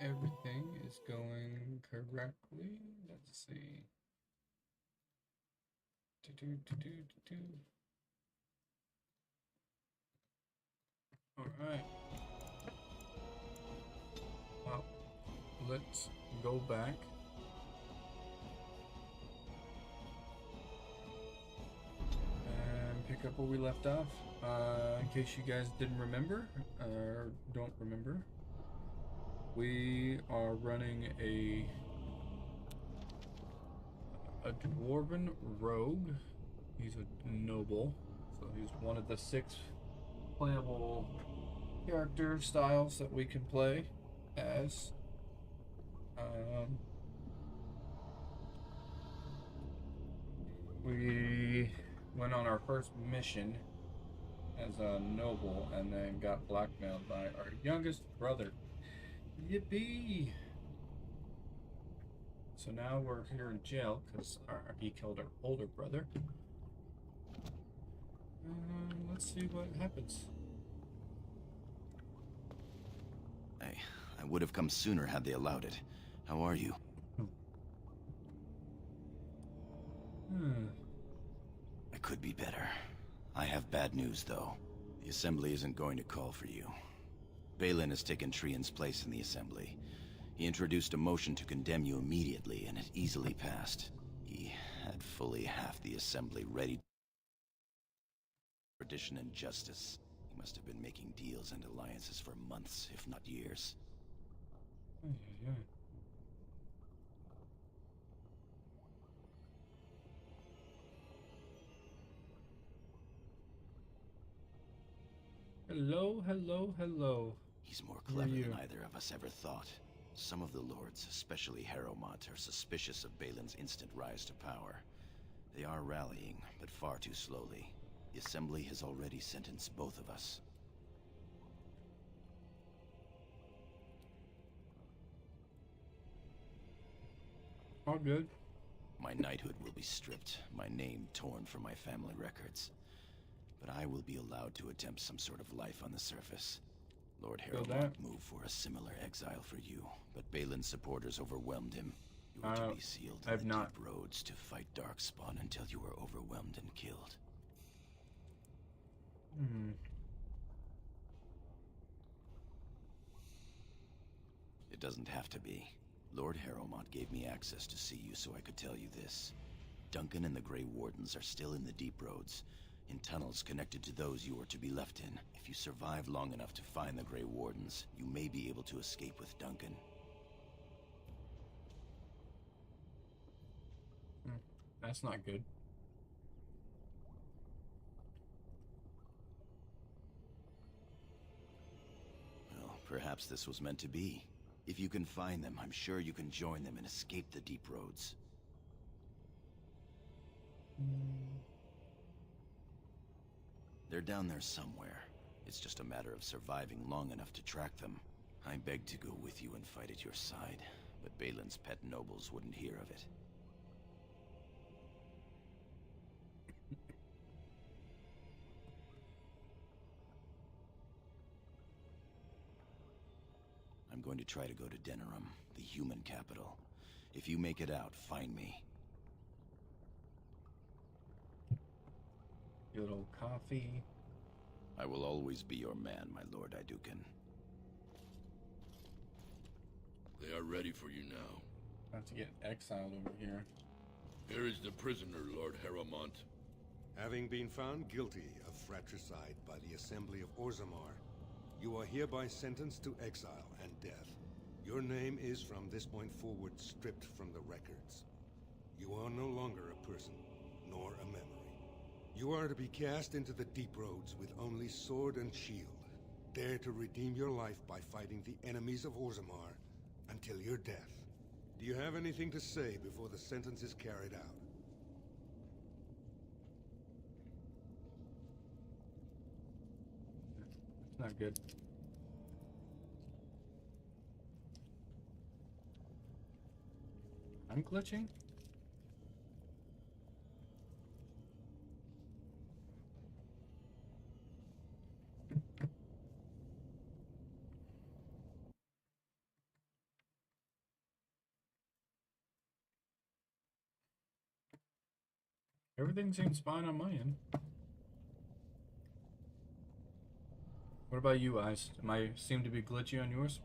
Everything is going correctly. Let's see. Do. All right. Well, let's go back and pick up where we left off. In case you guys didn't remember or don't remember, we are running a dwarven rogue. He's a noble, so he's one of the 6 playable character styles that we can play as. Um, we went on our first mission as a noble and then got blackmailed by our youngest brother. Yippee! So now we're here in jail because he killed our older brother. Let's see what happens. I would have come sooner had they allowed it. How are you? I could be better. I have bad news, though. The Assembly isn't going to call for you. Balin has taken Trian's place in the Assembly. He introduced a motion to condemn you immediately, and it easily passed. He had fully half the Assembly ready for tradition and justice. He must have been making deals and alliances for months, if not years. Hello, hello, hello. He's more clever than either of us ever thought. Some of the lords, especially Harrowmont, are suspicious of Balin's instant rise to power. They are rallying, but far too slowly. The Assembly has already sentenced both of us. All good. My knighthood will be stripped, my name torn from my family records. But I will be allowed to attempt some sort of life on the surface. Lord Harrowmont moved for a similar exile for you, but Balin's supporters overwhelmed him. You were to be sealed in the deep roads to fight Darkspawn until you were overwhelmed and killed. It doesn't have to be. Lord Harrowmont gave me access to see you so I could tell you this. Duncan and the Grey Wardens are still in the deep roads, in tunnels connected to those you are to be left in. If you survive long enough to find the Grey Wardens, you may be able to escape with Duncan. That's not good. Well, perhaps this was meant to be. If you can find them, I'm sure you can join them and escape the deep roads. They're down there somewhere. It's just a matter of surviving long enough to track them. I begged to go with you and fight at your side, but Balin's pet nobles wouldn't hear of it. I'm going to try to go to Denerim, the human capital. If you make it out, find me. Good old coffee. I will always be your man, my Lord Idukan. They are ready for you now. About to get exiled over here. Here is the prisoner, Lord Harrowmont. Having been found guilty of fratricide by the Assembly of Orzammar, you are hereby sentenced to exile and death. Your name is from this point forward stripped from the records. You are no longer a person, nor a memory. You are to be cast into the deep roads with only sword and shield. Dare to redeem your life by fighting the enemies of Orzammar until your death. Do you have anything to say before the sentence is carried out? It's not good. I'm glitching? Everything seems fine on my end. What about you guys? Am I seem to be glitchy on yours?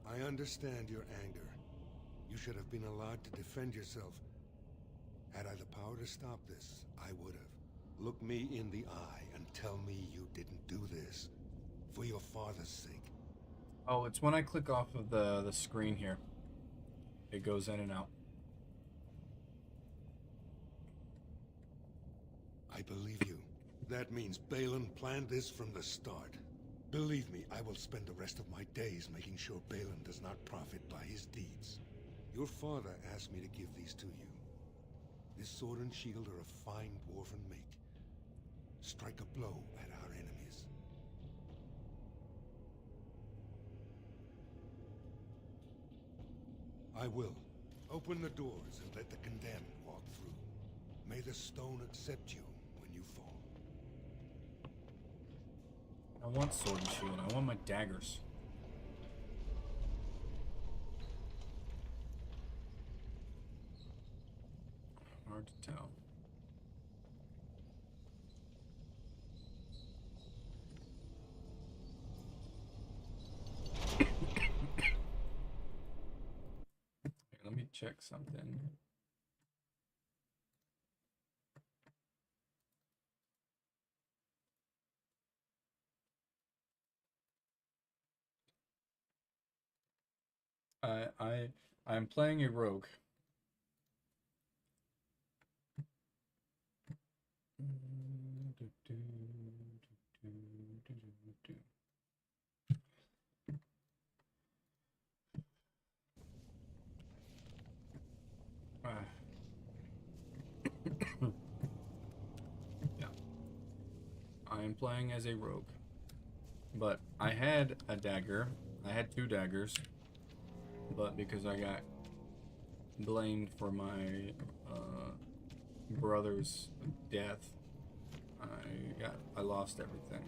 I understand your anger. You should have been allowed to defend yourself. Had I the power to stop this, I would have. Look me in the eye and tell me you didn't do this. For your father's sake. Oh, it's when I click off of the screen here. It goes in and out. I believe you. That means Balin planned this from the start. Believe me, I will spend the rest of my days making sure Balin does not profit by his deeds. Your father asked me to give these to you. This sword and shield are of fine dwarven make. Strike a blow at our enemies. I will. Open the doors and let the condemned walk through. May the stone accept you when you fall. I want sword and shield. I want my daggers. Hard to tell. Let me check something. I'm playing a rogue. Yeah. I am playing as a rogue. But I had a dagger. I had 2 daggers. But because I got blamed for my brother's death, I lost everything.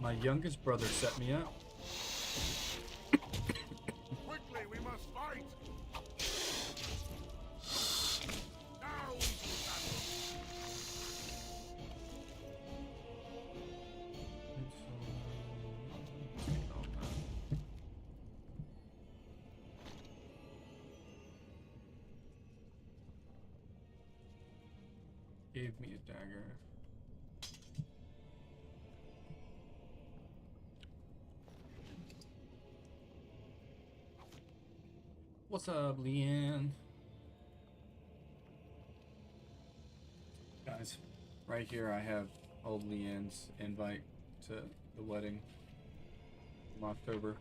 My youngest brother set me up. Quickly, we must fight! Now into battle! Gave me a dagger. What's up, Leanne? Guys, right here I have old Leanne's invite to the wedding from October.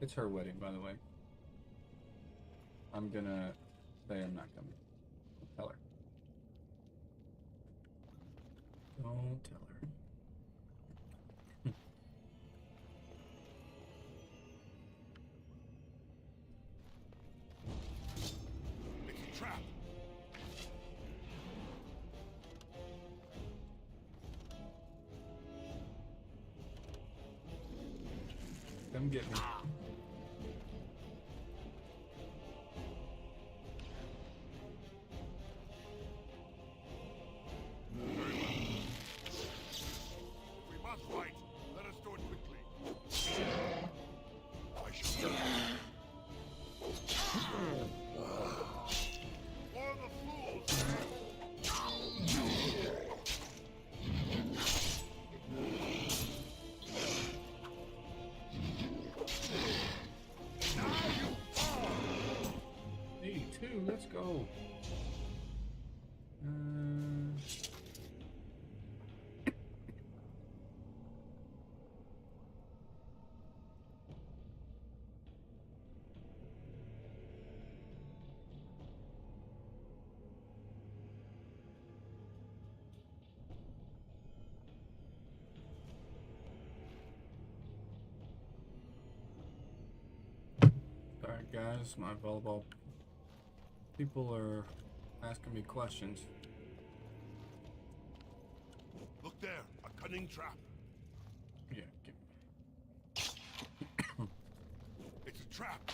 It's her wedding, by the way. I'm gonna say I'm not coming. Tell her. Don't tell her. Trap! Come get me. We must fight. Let us do it quickly. I shall. For the fools! guys. My volleyball people are asking me questions. Look there, a cunning trap. Yeah, It's a trap.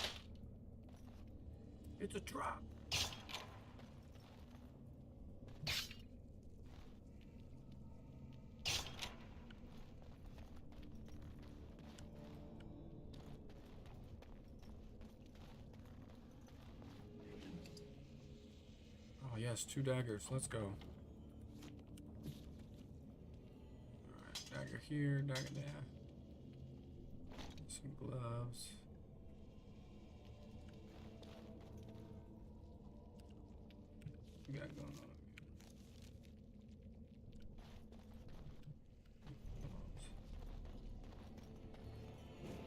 it's a trap. Oh yes, 2 daggers. Let's go. Alright, dagger here, dagger there. Some gloves. What we got going on?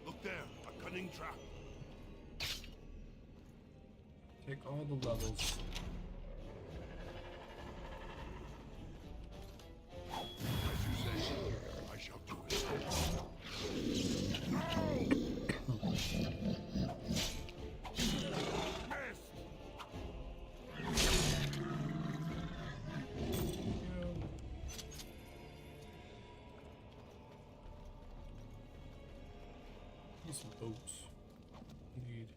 Look there, a cunning trap. Take all the levels. As you say, I shall do it. Need some boats. Need.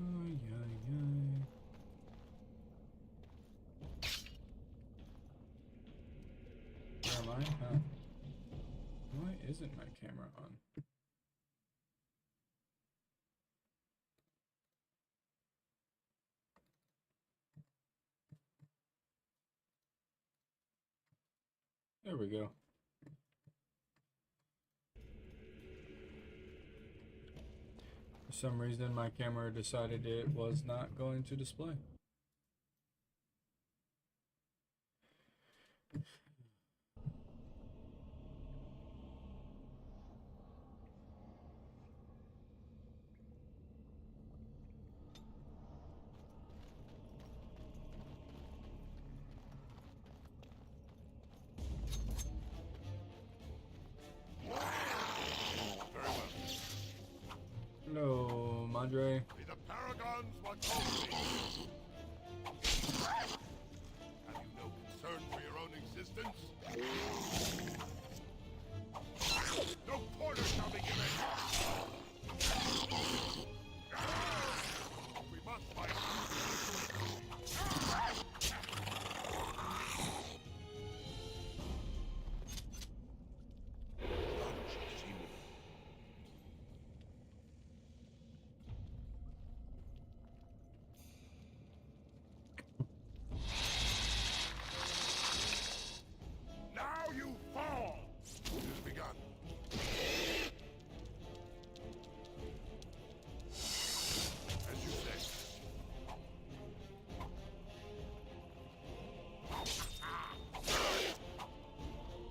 Oh, yeah. Where am I? Huh? Why isn't my camera on? There we go. For some reason, my camera decided it was not going to display. Very well. Hello, Madre. May the paragons watch over me. Have you no concern for your own existence? No quarter shall be given. We must fight. None shall see me. Now you fall! It has begun. As you say.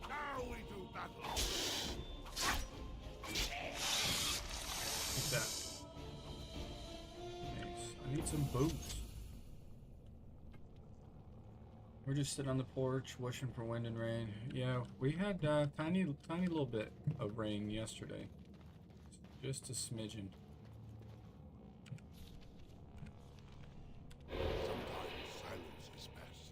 Now we do battle. What's that? Nice. I need some boots. We're just sitting on the porch wishing for wind and rain. Yeah, we had tiny little bit of rain yesterday. Just a smidgen. Sometimes silence is best.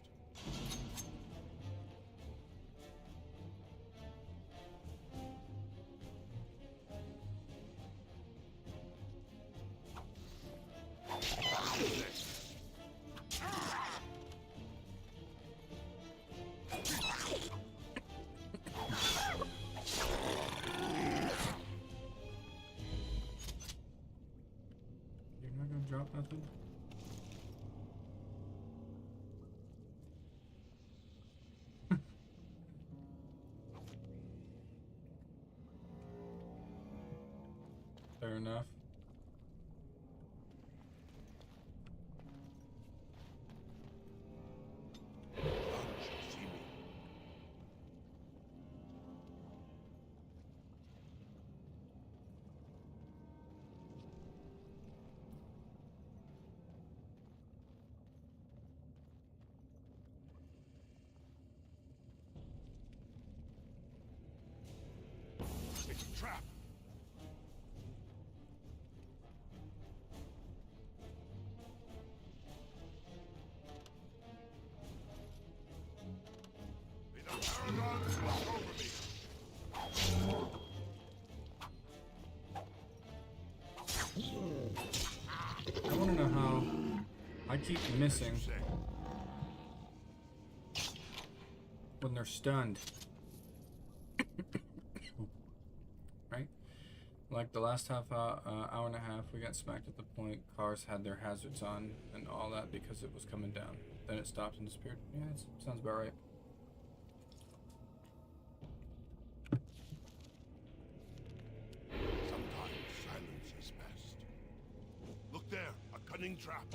You're not gonna drop nothing? Fair enough. None shall see me. I keep missing Say, when they're stunned. Right? Like the last hour and a half, we got smacked at the point. Cars had their hazards on and all that because it was coming down. Then it stopped and disappeared. Yeah, it sounds about right. sometimes silence is best. Look there, a cunning trap.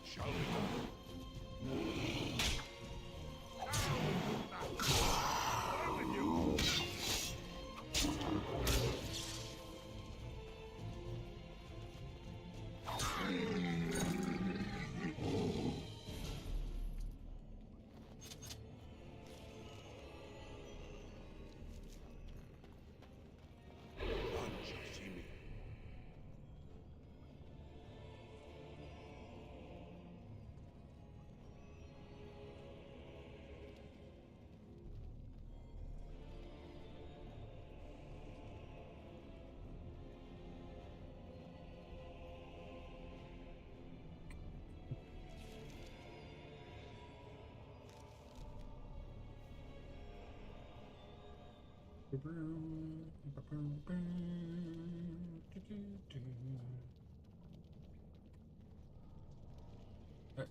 Shall we go? Where with you? None shall see me.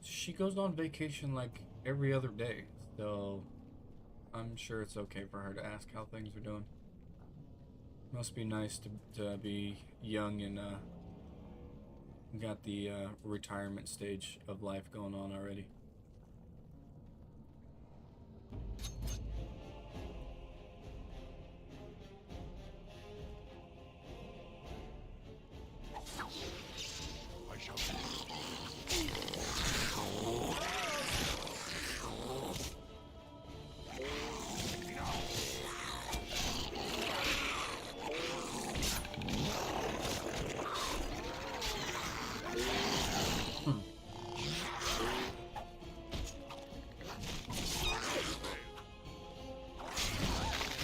She goes on vacation like every other day, so I'm sure it's okay for her to ask how things are doing. Must be nice to be young and got the retirement stage of life going on already. I shall.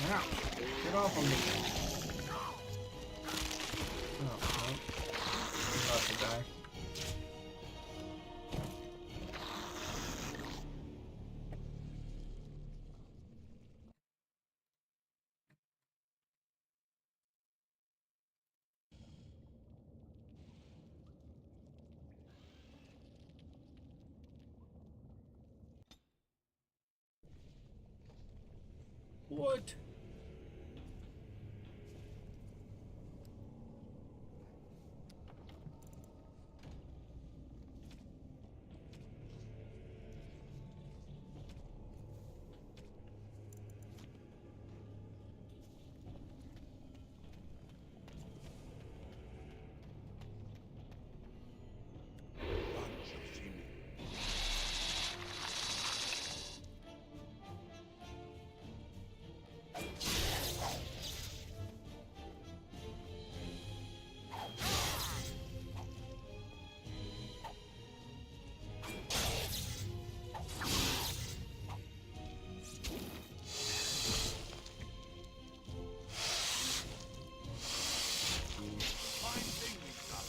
Yeah, get off of me. Oh, well, I'm about to die. What? None shall see me. Fine thing we've done.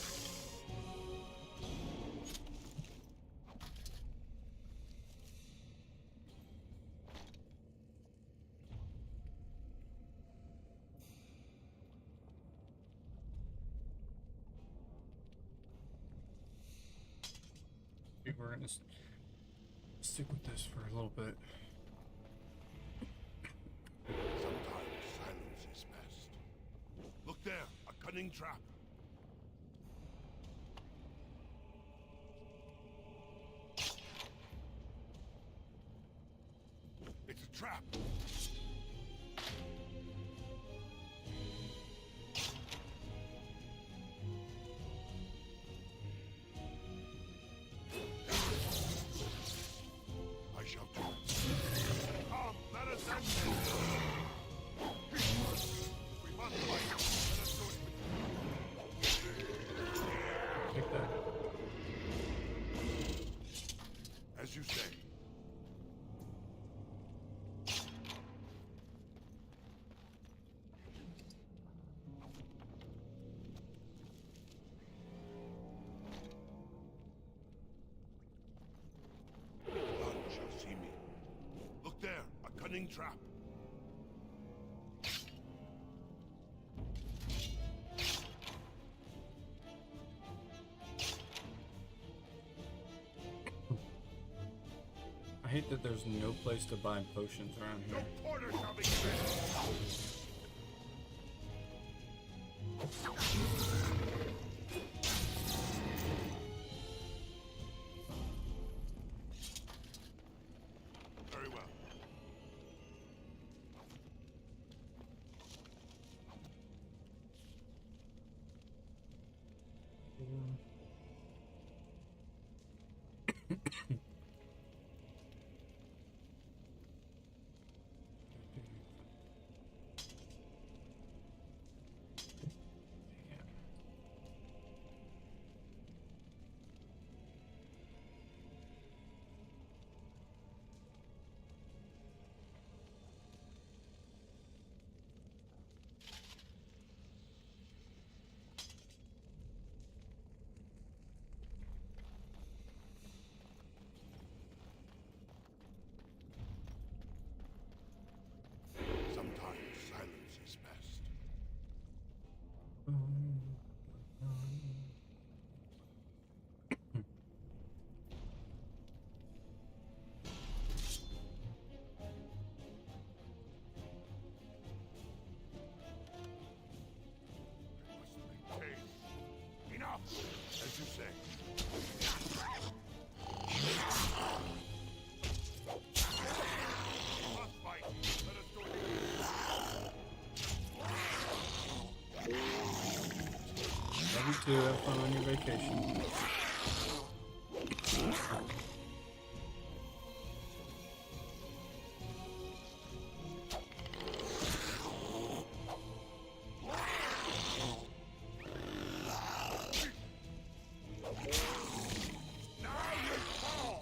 We're gonna stick with this for a little bit. Sometimes silence is best. Look there, a cunning trap. It's a trap. cunning trap. I hate that there's no place to buy potions around No here. quarter shall be spent. Very well. Sometimes silence is best. Must maintain. Enough, as you say. Must fight. Let us do it. Love you too. Have fun on your vacation. Now you fall!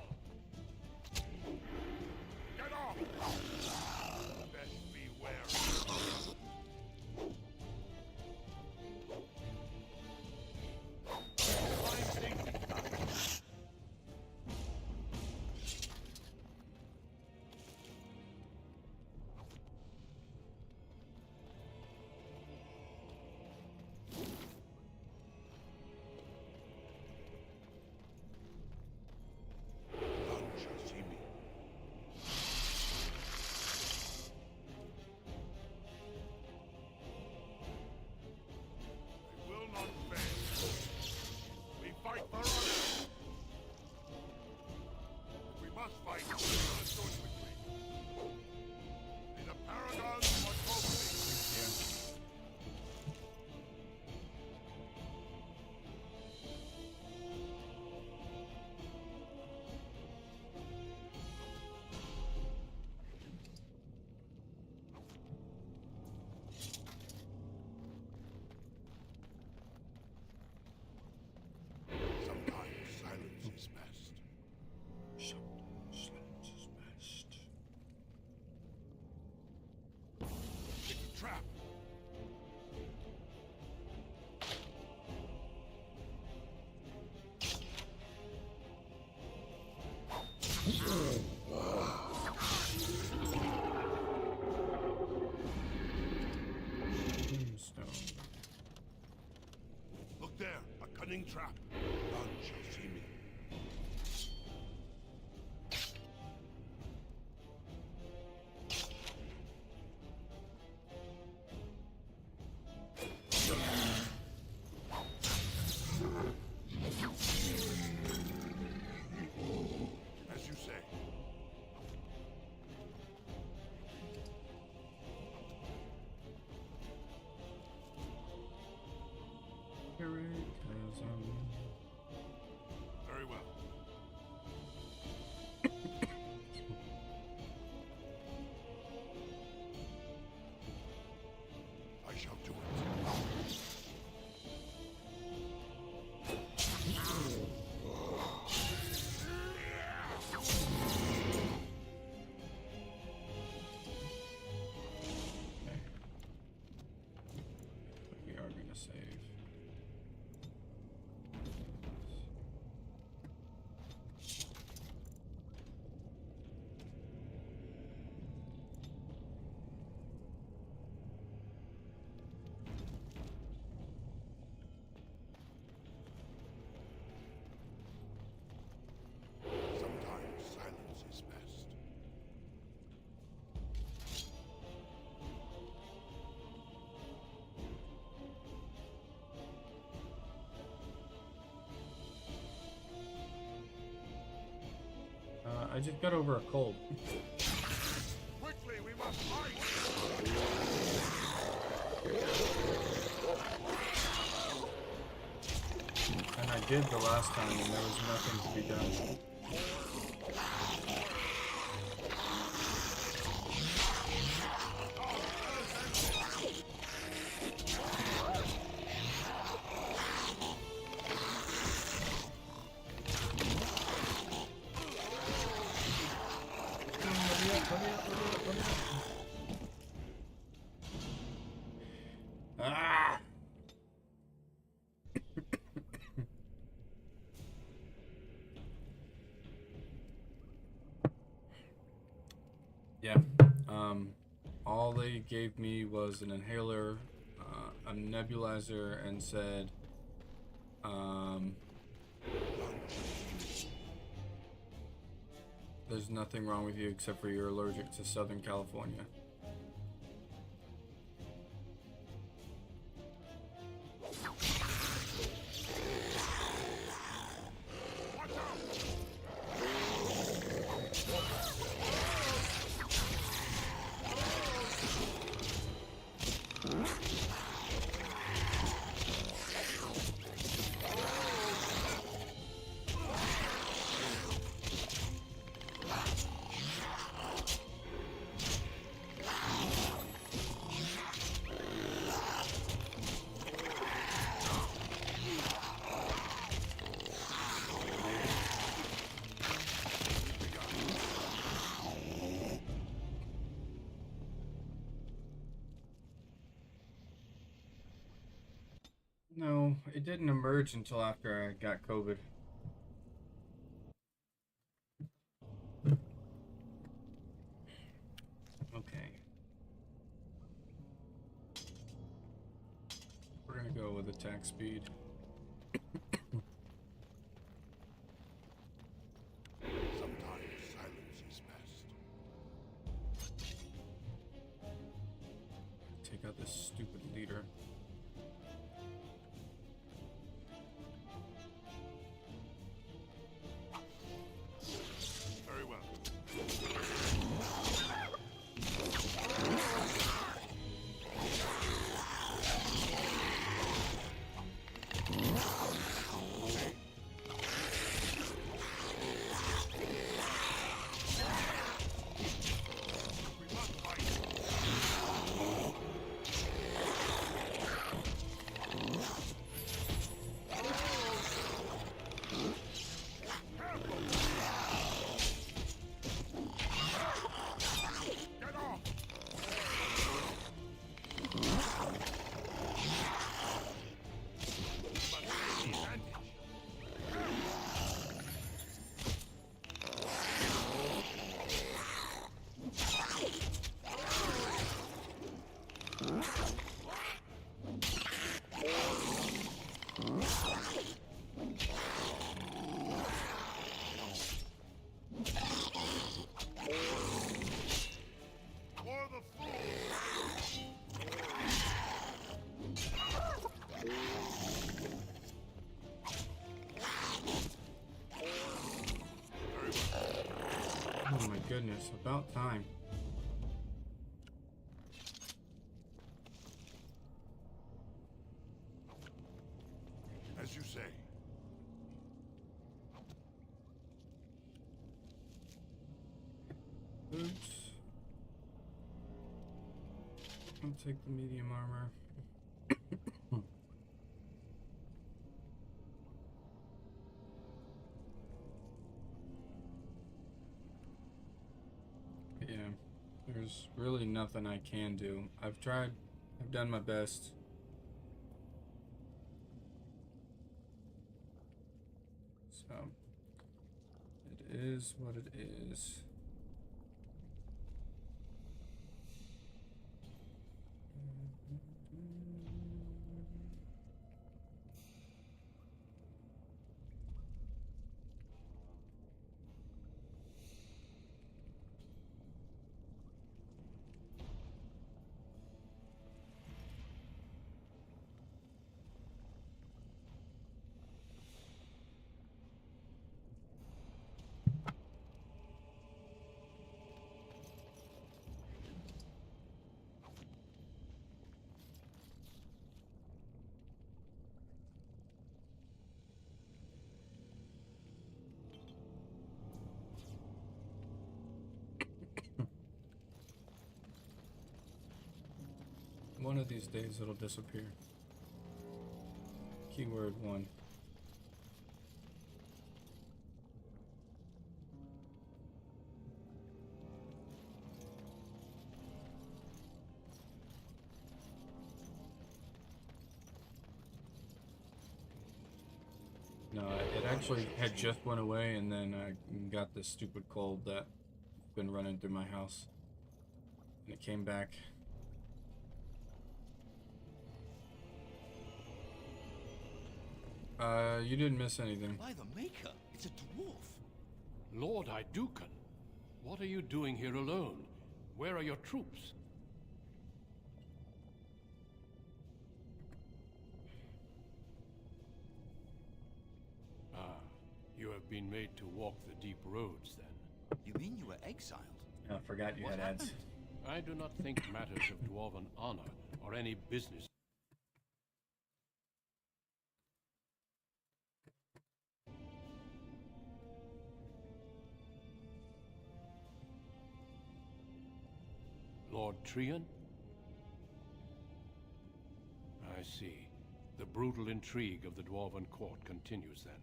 Get off! Best beware. Find safety. None shall see me. We will not fail. We fight for honor. If we must fight, let us do it quickly. May the paragons watch over me. Sometimes silence is best. Silence is best. It's a trap. Tombstone. Look there, a cunning trap. None shall see me. As you say. Very well. I shall do it. We are gonna save. I just got over a cold. Quickly, we must fight! And I did the last time, and there was nothing to be done. Ah! Yeah. All they gave me was an inhaler, a nebulizer, and said, there's nothing wrong with you except for you're allergic to Southern California. No, it didn't emerge until after I got COVID. Okay. We're gonna go with attack speed. Sometimes silence is best. Take out this stupid leader. Very well. We must fight. Get off! We must take the advantage. For the fool! Oh my goodness, about time. As you say. Boots. I'll take the medium armor. Yeah, there's really nothing I can do. I've tried, I've done my best. So, it is what it is. One of these days it'll disappear. Keyword 1. No, it actually had just went away, and then I got this stupid cold that been running through my house, and it came back. You didn't miss anything. By the Maker, it's a dwarf. Lord Idukan, what are you doing here alone? Where are your troops? Ah, you have been made to walk the deep roads, then. You mean you were exiled? I forgot you What had ads. happened? I do not think matters of dwarven honor or any business. Lord Trian? I see. The brutal intrigue of the Dwarven court continues then.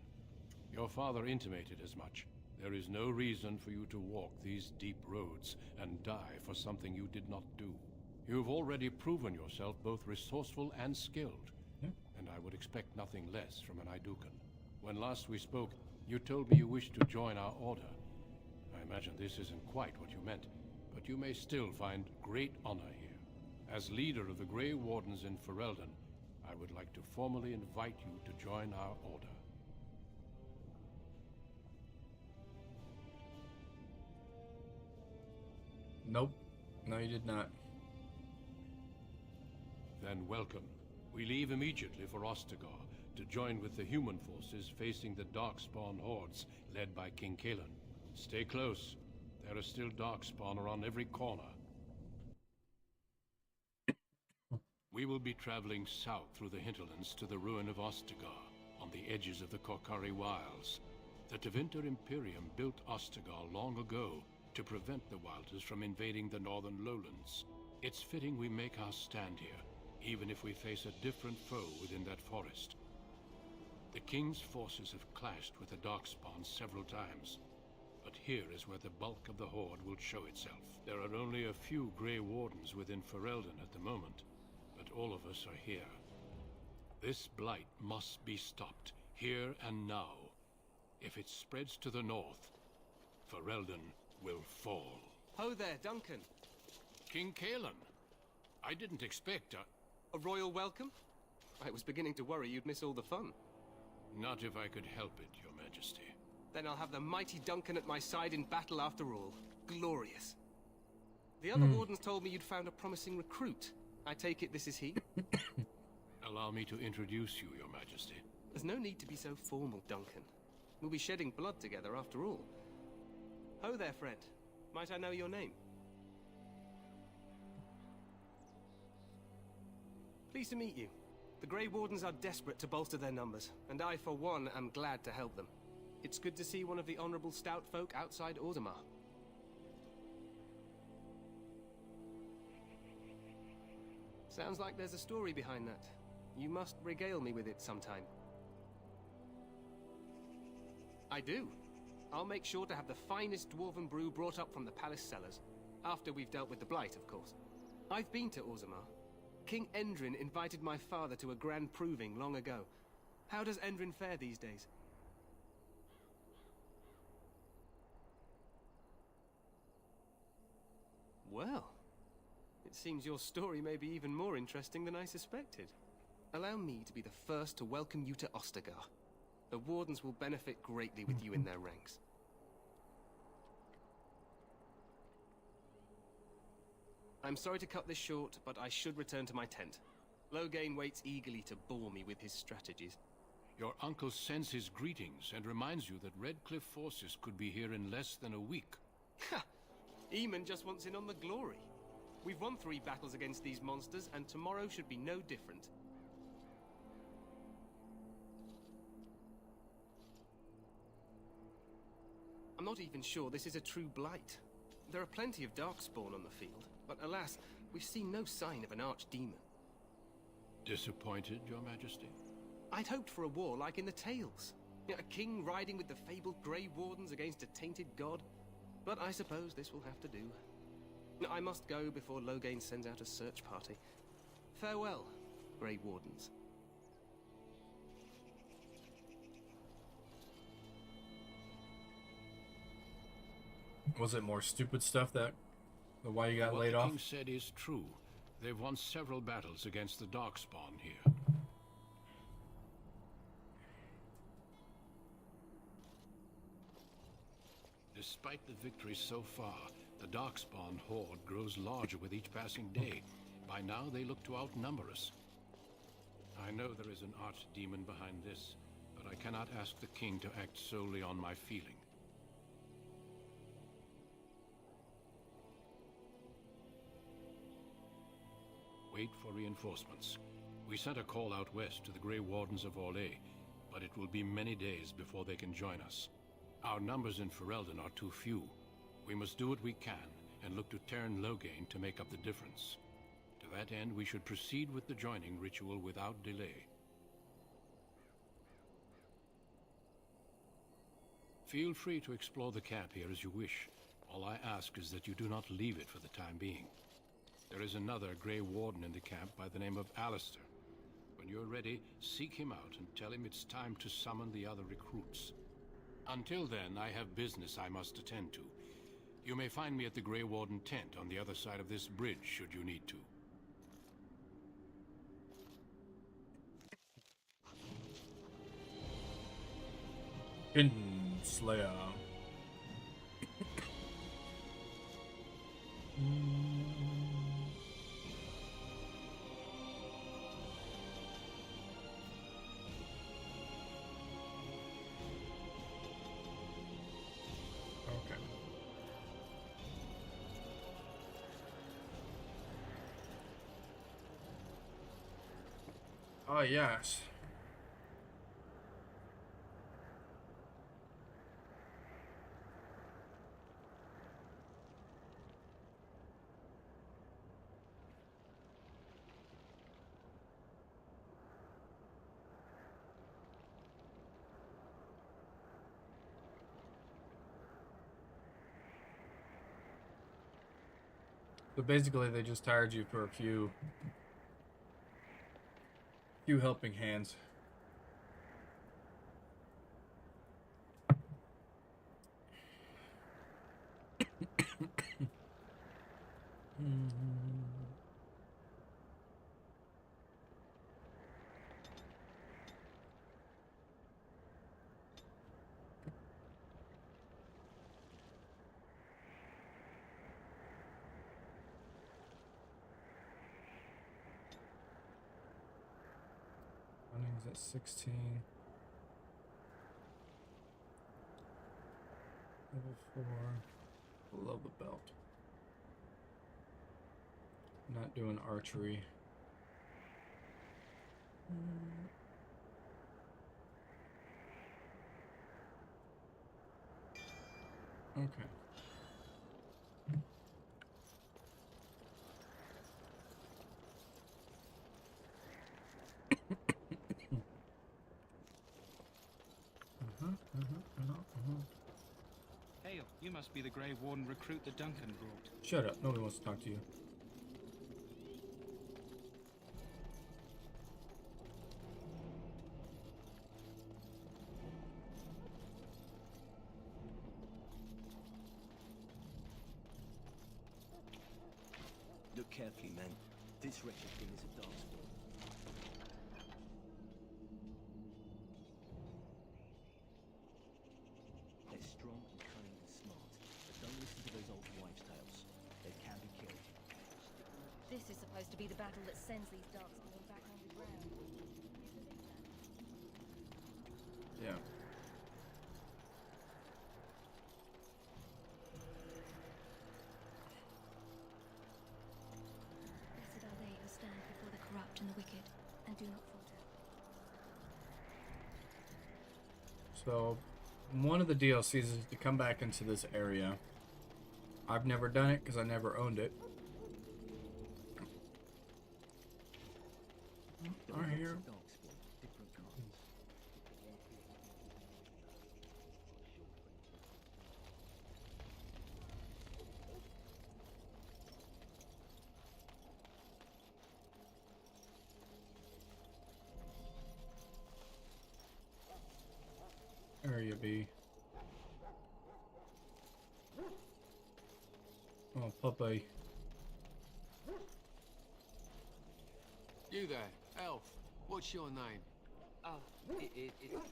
Your father intimated as much. There is no reason for you to walk these deep roads and die for something you did not do. You've already proven yourself both resourceful and skilled, and I would expect nothing less from an Idukan. When last we spoke, you told me you wished to join our order. I imagine this isn't quite what you meant, but you may still find great honor here. As leader of the Grey Wardens in Ferelden, I would like to formally invite you to join our order. Nope. No, you did not. Then welcome. We leave immediately for Ostagar to join with the human forces facing the Darkspawn hordes led by King Kaelan. Stay close. There are still Darkspawn around every corner. We will be traveling south through the hinterlands to the ruin of Ostagar, on the edges of the Korkari Wilds. The Tevinter Imperium built Ostagar long ago to prevent the Wilders from invading the northern lowlands. It's fitting we make our stand here, even if we face a different foe within that forest. The King's forces have clashed with the Darkspawn several times, but here is where the bulk of the Horde will show itself. There are only a few Grey Wardens within Ferelden at the moment, but all of us are here. This Blight must be stopped, here and now. If it spreads to the north, Ferelden will fall. Ho there, Duncan. King Kaelan, I didn't expect A royal welcome? I was beginning to worry you'd miss all the fun. Not if I could help it, Your Majesty. Then I'll have the mighty Duncan at my side in battle after all. Glorious. The other wardens told me you'd found a promising recruit. I take it this is he? Allow me to introduce you, Your Majesty. There's no need to be so formal, Duncan. We'll be shedding blood together after all. Ho there, friend. Might I know your name? Pleased to meet you. The Grey Wardens are desperate to bolster their numbers, and I, for one, am glad to help them. It's good to see one of the honorable stout folk outside Orzammar. Sounds like there's a story behind that. You must regale me with it sometime. I do. I'll make sure to have the finest dwarven brew brought up from the palace cellars. After we've dealt with the Blight, of course. I've been to Orzammar. King Endrin invited my father to a grand proving long ago. How does Endrin fare these days? Well, it seems your story may be even more interesting than I suspected. Allow me to be the first to welcome you to Ostagar. The Wardens will benefit greatly with you in their ranks. I'm sorry to cut this short, but I should return to my tent. Loghain waits eagerly to bore me with his strategies. Your uncle sends his greetings and reminds you that Redcliffe forces could be here in less than a week. Ha! Eamon just wants in on the glory. We've won 3 battles against these monsters, and tomorrow should be no different. I'm not even sure this is a true Blight. There are plenty of Darkspawn on the field, but alas, we've seen no sign of an archdemon. Disappointed, Your Majesty? I'd hoped for a war like in the tales. A king riding with the fabled Grey Wardens against a tainted god. But I suppose this will have to do. I must go before Loghain sends out a search party. Farewell, Grey Wardens. Was it more stupid stuff that the why you got laid What off? the king said is true. They've won several battles against the Darkspawn here. Despite the victories so far, the Darkspawn horde grows larger with each passing day. By now, they look to outnumber us. I know there is an archdemon behind this, but I cannot ask the king to act solely on my feeling. Wait for reinforcements. We sent a call out west to the Grey Wardens of Orlais, but it will be many days before they can join us. Our numbers in Ferelden are too few. We must do what we can, and look to turn Loghain to make up the difference. To that end, we should proceed with the joining ritual without delay. Feel free to explore the camp here as you wish. All I ask is that you do not leave it for the time being. There is another Grey Warden in the camp by the name of Alistair. When you're ready, seek him out and tell him it's time to summon the other recruits. Until then, I have business I must attend to. You may find me at the Grey Warden tent on the other side of this bridge, should you need to. Slayer. Okay. Oh, yes. So basically, they just hired you for a few helping hands. Running's at 16. Level 4. Below the belt. Not doing archery. Okay. Hail, you must be the Grey Warden recruit that Duncan brought. Shut up. Nobody wants to talk to you. Look carefully, man. This wretched thing is a darkspawn. They're strong and cunning and smart, but don't listen to those old wives' tales. They can be killed. This is supposed to be the battle that sends these darkspawn back underground. Yeah. Blessed are they who stand before the corrupt and the wicked, and do not falter. So, one of the DLCs is to come back into this area. I've never done it because I never owned it. There you be. Oh, puppy. You there, elf. What's your name? It's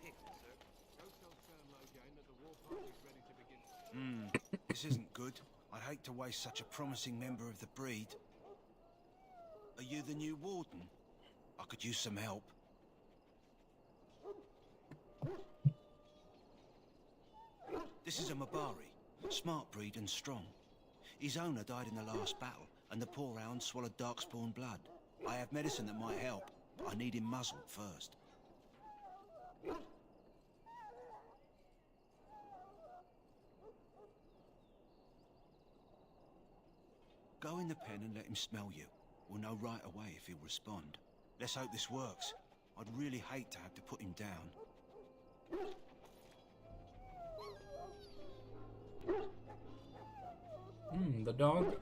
Pick, sir. Go tell Sam Logan that the war party is ready to begin. This isn't good. I'd hate to waste such a promising member of the breed. Are you the new warden? I could use some help. This is a Mabari, smart breed and strong. His owner died in the last battle, and the poor hound swallowed darkspawn blood. I have medicine that might help, but I need him muzzled first. Go in the pen and let him smell you. We'll know right away if he'll respond. Let's hope this works. I'd really hate to have to put him down. The dog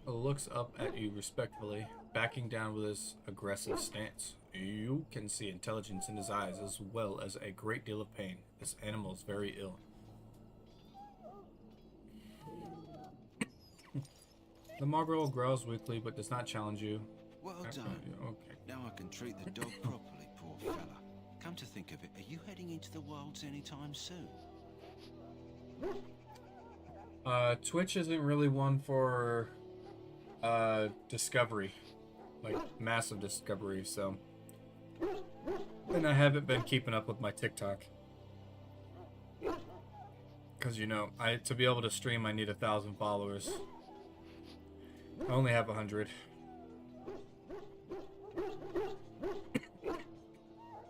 looks up at you respectfully, backing down with his aggressive stance. You can see intelligence in his eyes as well as a great deal of pain. This animal is very ill. The mongrel growls weakly but does not challenge you. Well done. Okay. Now I can treat the dog properly, poor fella. Come to think of it, are you heading into the wilds anytime soon? Twitch isn't really one for discovery, like massive discovery, so. And I haven't been keeping up with my TikTok. Because, you know, to be able to stream, I need 1,000 followers. I only have 100.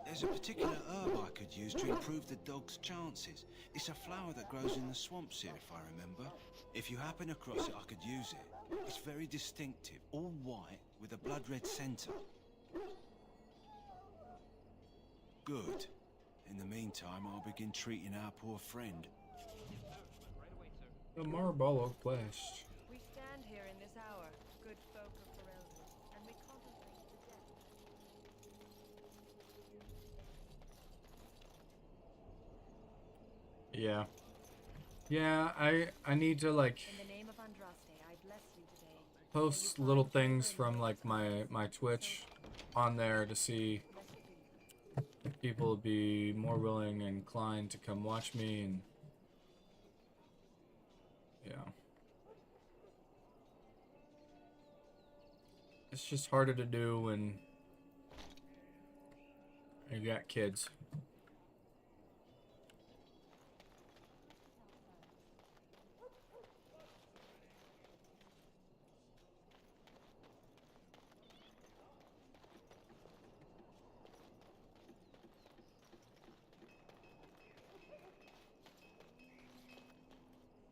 There's a particular herb I could use to improve the dog's chances. It's a flower that grows in the swamps here, if I remember. If you happen across it, I could use it. It's very distinctive, all white with a blood-red center. Good. In the meantime, I'll begin treating our poor friend. The Marabolo flashed. We stand here in this hour, good folk of Ferelden, and we contemplate the death. Yeah. Yeah, I need to, like, In the name of Andraste, I bless you today. post little things from, like, my Twitch on there to see if people would be more willing and inclined to come watch me, and yeah. It's just harder to do when you got kids.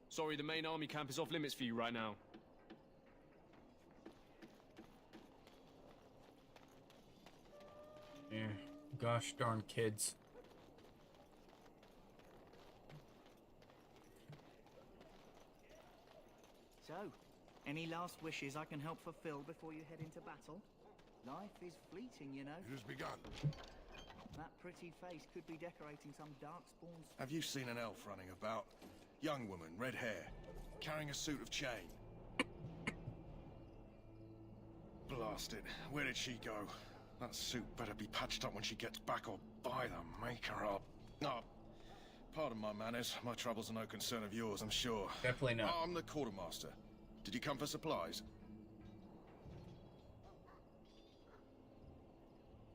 Sorry, the main army camp is off limits for you right now. Yeah, gosh darn kids. So, any last wishes I can help fulfill before you head into battle? Life is fleeting, you know. It has begun. That pretty face could be decorating some darkspawn's... Have you seen an elf running about? Young woman, red hair, carrying a suit of chain. Blast it. Where did she go? That suit better be patched up when she gets back, or by the maker up. No. Pardon my manners. My troubles are no concern of yours, I'm sure. Definitely not. I'm the quartermaster. Did you come for supplies?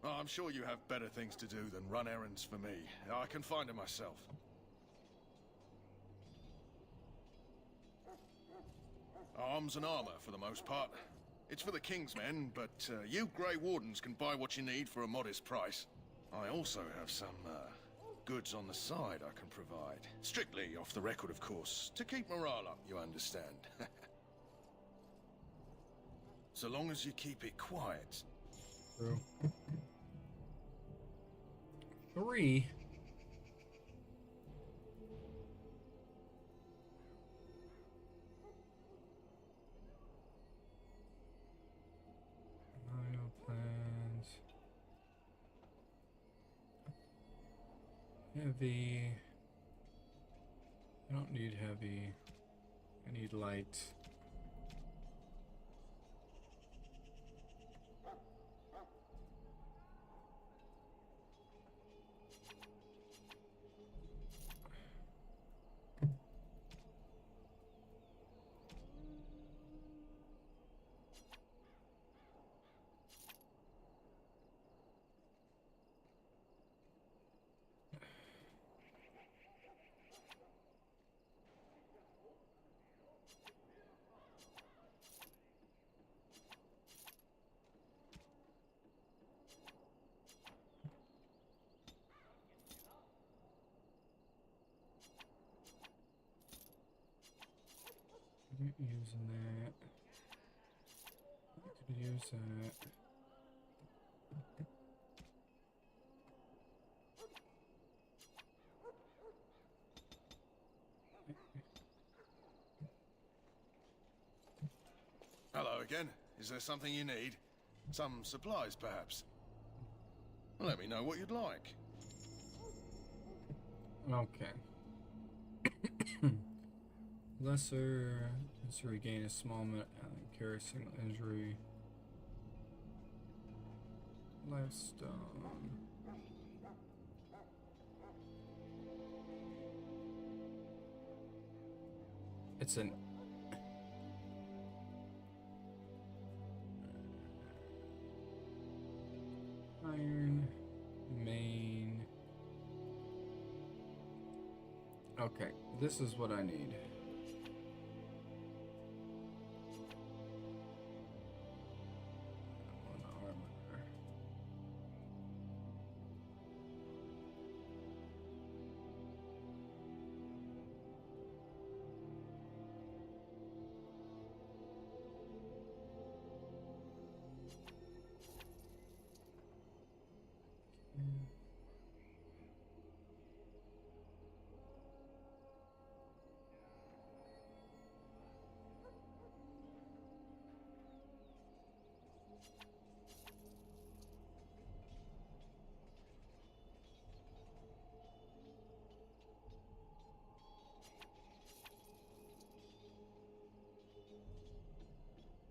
Oh, I'm sure you have better things to do than run errands for me. I can find it myself. Arms and armor, for the most part. It's for the King's men, but you Grey Wardens can buy what you need for a modest price. I also have some goods on the side I can provide. Strictly off the record, of course, to keep morale up, you understand. So long as you keep it quiet. True. 3. Plans. Heavy. I don't need heavy. I need light. Using that. I could use that. Hello again. Is there something you need? Some supplies, perhaps? Let me know what you'd like. Okay. Lesser regain a small carry a single injury. Lifestone. It's an iron main. Okay, this is what I need.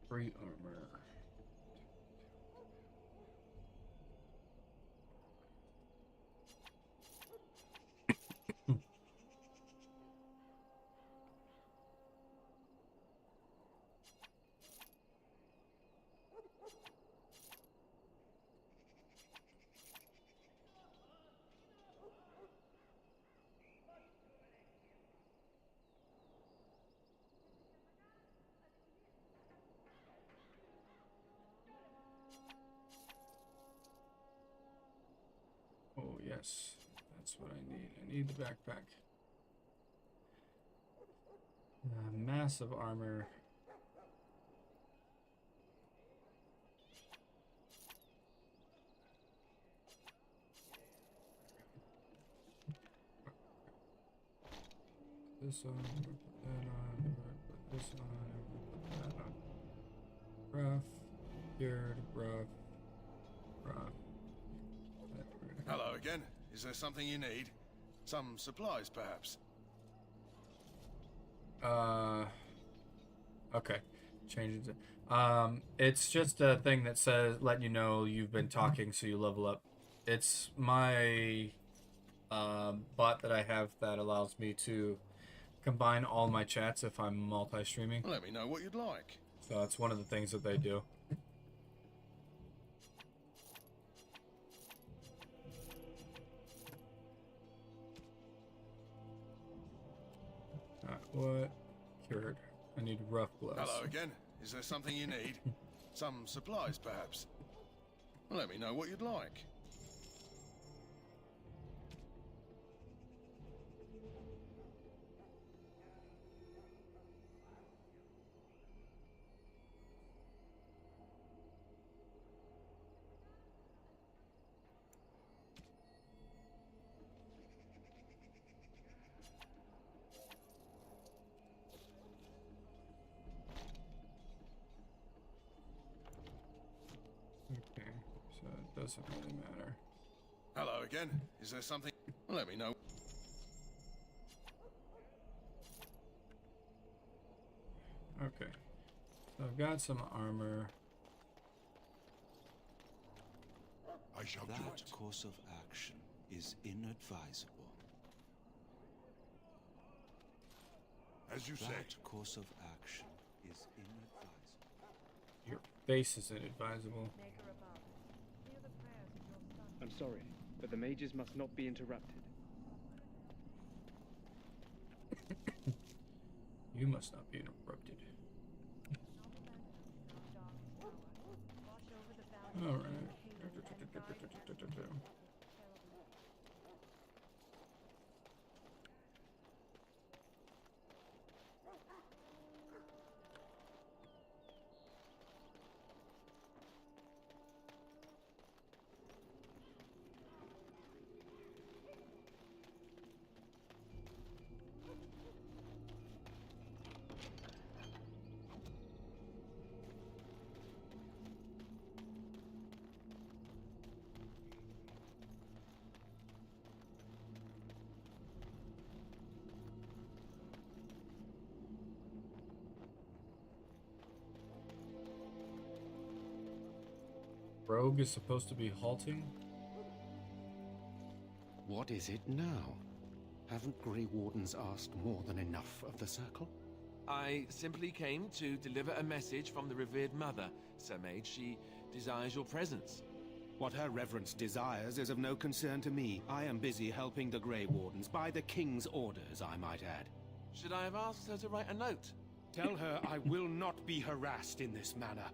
Free armor. Oh, yes. That's what I need. I need the backpack. Massive armor. This on, put that on, put this on, put that on. Rough, cured, rough. Hello again. Is there something you need? Some supplies, perhaps? Okay. Changes it. It's just a thing that says, letting you know you've been talking so you level up. It's my bot that I have that allows me to combine all my chats if I'm multi-streaming. Let me know what you'd like. So that's one of the things that they do. What? Cured. I need rough gloves. Hello again. Is there something you need? Some supplies, perhaps? Let me know what you'd like. Okay, so it doesn't really matter. Hello again. Is there something? Let me know. I've got some armor. I shall do That it. course of action is inadvisable. As you say. That course of action is inadvisable. Your face is inadvisable. I'm sorry, but the mages must not be interrupted. You must not be interrupted. Alright. Rogue is supposed to be halting. What is it now? Haven't Grey Wardens asked more than enough of the Circle? I simply came to deliver a message from the revered mother, Sir Mage. She desires your presence. What her reverence desires is of no concern to me. I am busy helping the Grey Wardens, by the King's orders, I might add. Should I have asked her to write a note? Tell her I will not be harassed in this manner.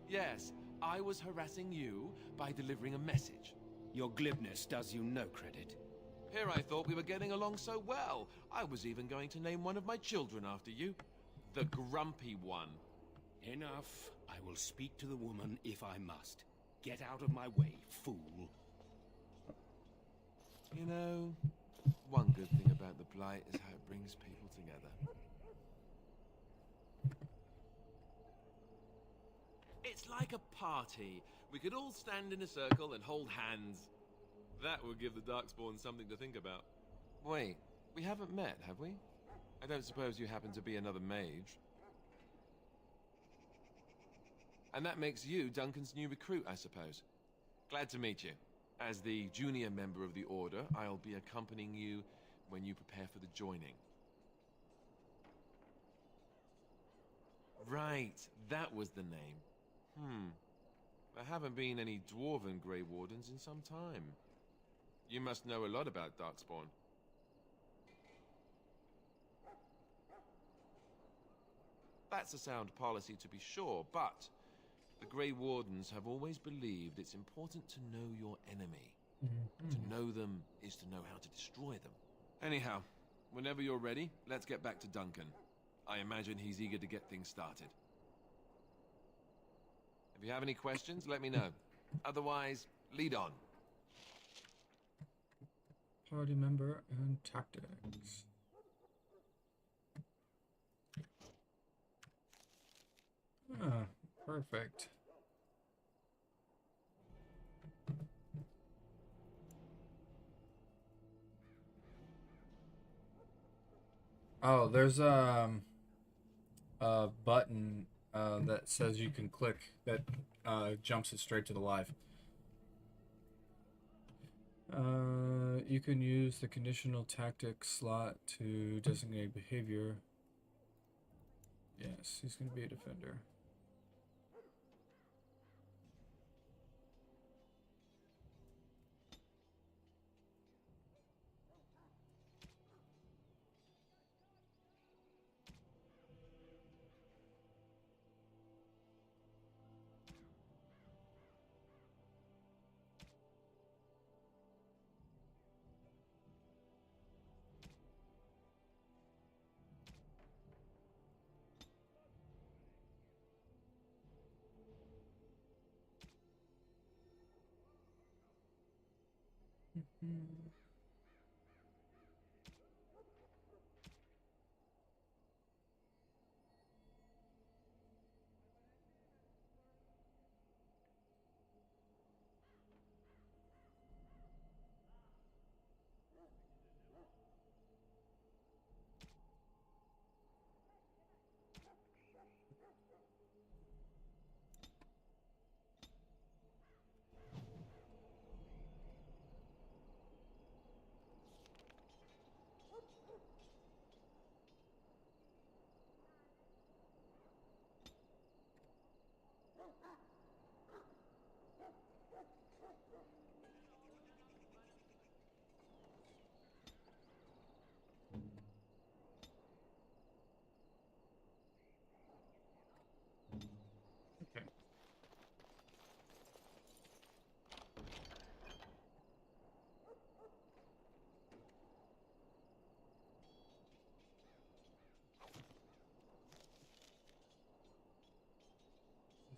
Yes, I was harassing you by delivering a message. Your glibness does you no credit. Here I thought we were getting along so well. I was even going to name one of my children after you. The Grumpy One. Enough. I will speak to the woman if I must. Get out of my way, fool. You know, one good thing about the Blight is how it brings people together. It's like a party. We could all stand in a circle and hold hands. That would give the Darkspawn something to think about. Wait, we haven't met, have we? I don't suppose you happen to be another mage. And that makes you Duncan's new recruit, I suppose. Glad to meet you. As the junior member of the Order, I'll be accompanying you when you prepare for the joining. Right, that was the name. There haven't been any Dwarven Grey Wardens in some time. You must know a lot about Darkspawn. That's a sound policy to be sure, but the Grey Wardens have always believed it's important to know your enemy. To know them is to know how to destroy them. Anyhow, whenever you're ready, let's get back to Duncan. I imagine he's eager to get things started. If you have any questions, let me know. Otherwise, lead on. Party member and tactics. Ah, perfect. Oh, there's a button that says you can click that jumps it straight to the live. You can use the conditional tactic slot to designate behavior. Yes, he's going to be a defender.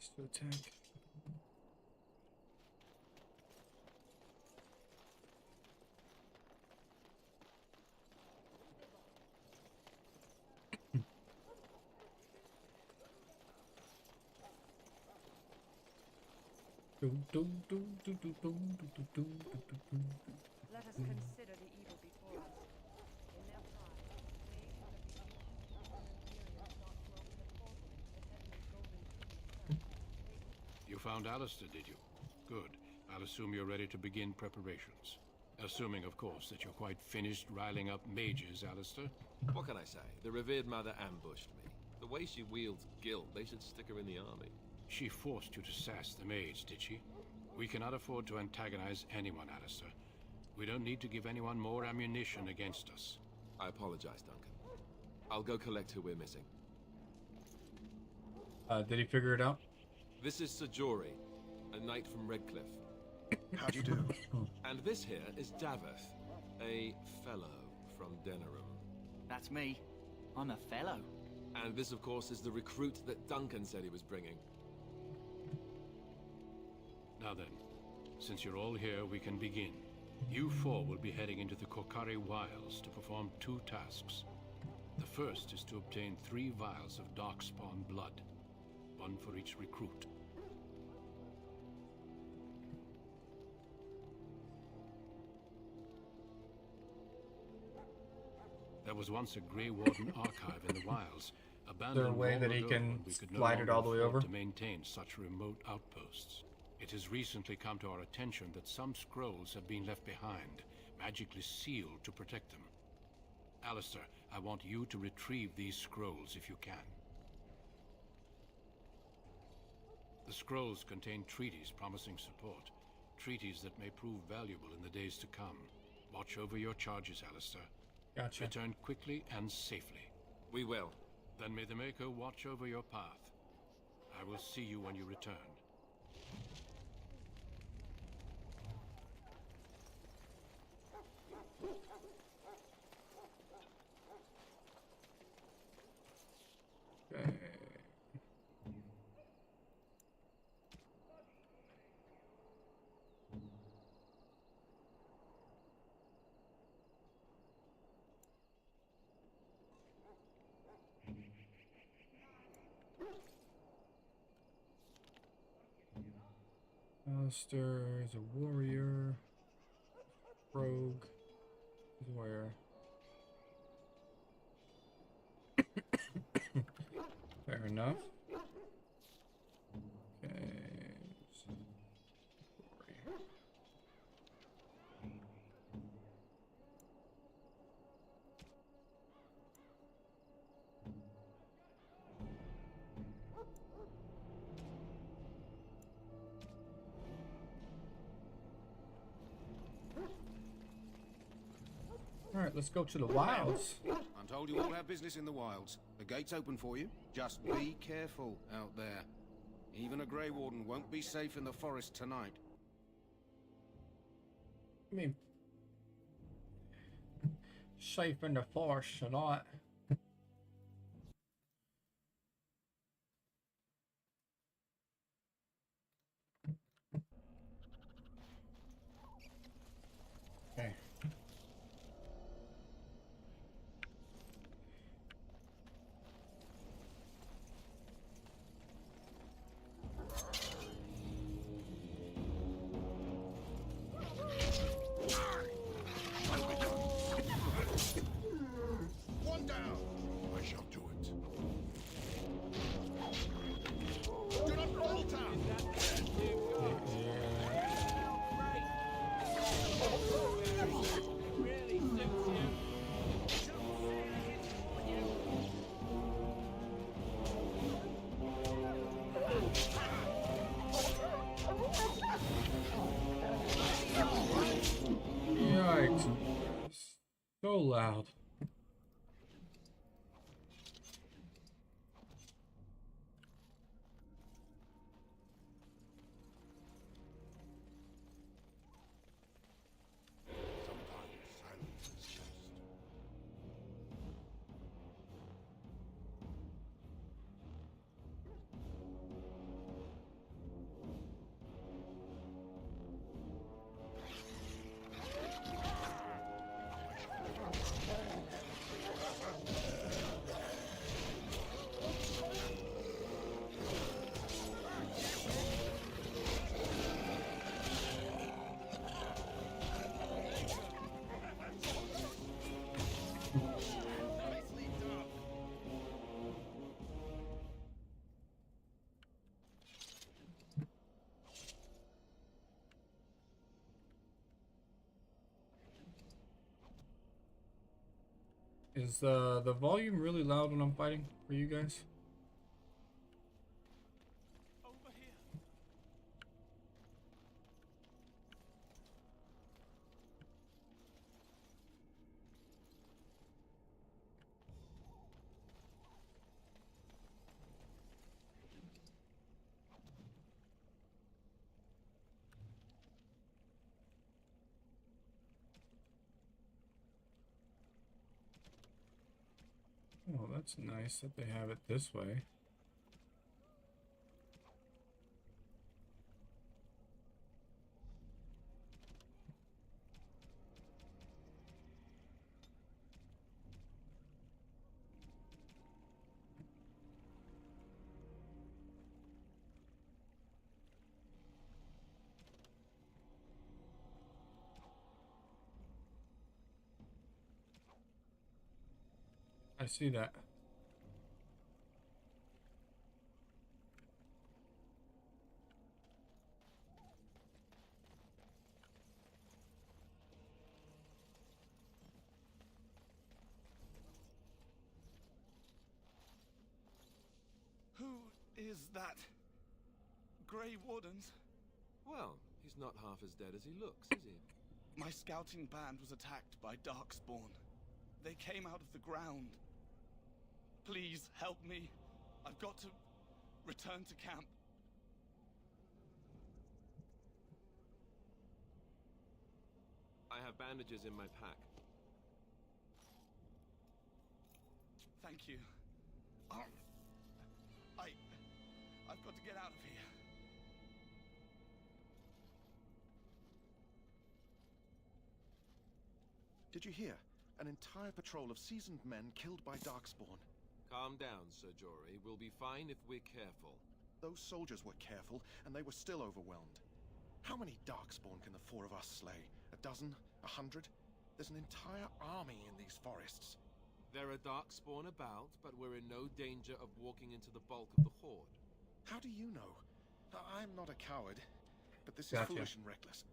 Just to attack. Let us consider the evil before us. In their pride, they would have been Imperium sought to open a portal into the heavenly golden kingdom. You found Alistair, did you? Good. I'll assume you're ready to begin preparations. Assuming, of course, that you're quite finished riling up mages, Alistair. What can I say? The revered mother ambushed me. The way she wields guilt, they should stick her in the army. She forced you to sass the mage, did she? We cannot afford to antagonize anyone, Alistair. We don't need to give anyone more ammunition against us. I apologize, Duncan. I'll go collect who we're missing. Did he figure it out? This is Sajori, a knight from Redcliffe. How do you do? And this here is Daveth, a fellow from Denerim. That's me. I'm a fellow. And this, of course, is the recruit that Duncan said he was bringing. Now then, since you're all here, we can begin. You four will be heading into the Korcari Wilds to perform 2 tasks. The first is to obtain 3 vials of Darkspawn blood, 1 for each recruit. There was once a Grey Warden archive in the wilds, abandoned. Is there a way that he can slide it all the way over? To maintain such remote outposts. It has recently come to our attention that some scrolls have been left behind, magically sealed to protect them. Alistair, I want you to retrieve these scrolls if you can. The scrolls contain treaties promising support, treaties that may prove valuable in the days to come. Watch over your charges, Alistair. Gotcha. Return quickly and safely. We will. Then may the Maker watch over your path. I will see you when you return. Okay. Alistair is a warrior. Rogue is where? Fair enough. Okay. Alright, let's go to the wilds. I'm told you all have business in the wilds. The gate's open for you. Just be careful out there. Even a Grey Warden won't be safe in the forest tonight. I mean, safe in the forest tonight. Okay. One down. I shall do it. Do not falter. Yikes. So loud. Sometimes silence is just. Is the volume really loud when I'm fighting for you guys? Oh, that's nice that they have it this way. I see that. Who is that? Grey Wardens? Well, he's not half as dead as he looks, is he? My scouting band was attacked by Darkspawn. They came out of the ground. Please help me. I've got to return to camp. I have bandages in my pack. Thank you. I've got to get out of here. Did you hear? An entire patrol of seasoned men killed by Darkspawn. Calm down, Sir Jory. We'll be fine if we're careful. Those soldiers were careful, and they were still overwhelmed. How many Darkspawn can the four of us slay? A dozen? 100? There's an entire army in these forests. There are Darkspawn about, but we're in no danger of walking into the bulk of the Horde. How do you know? I'm not a coward, but this is Gotcha. foolish and reckless.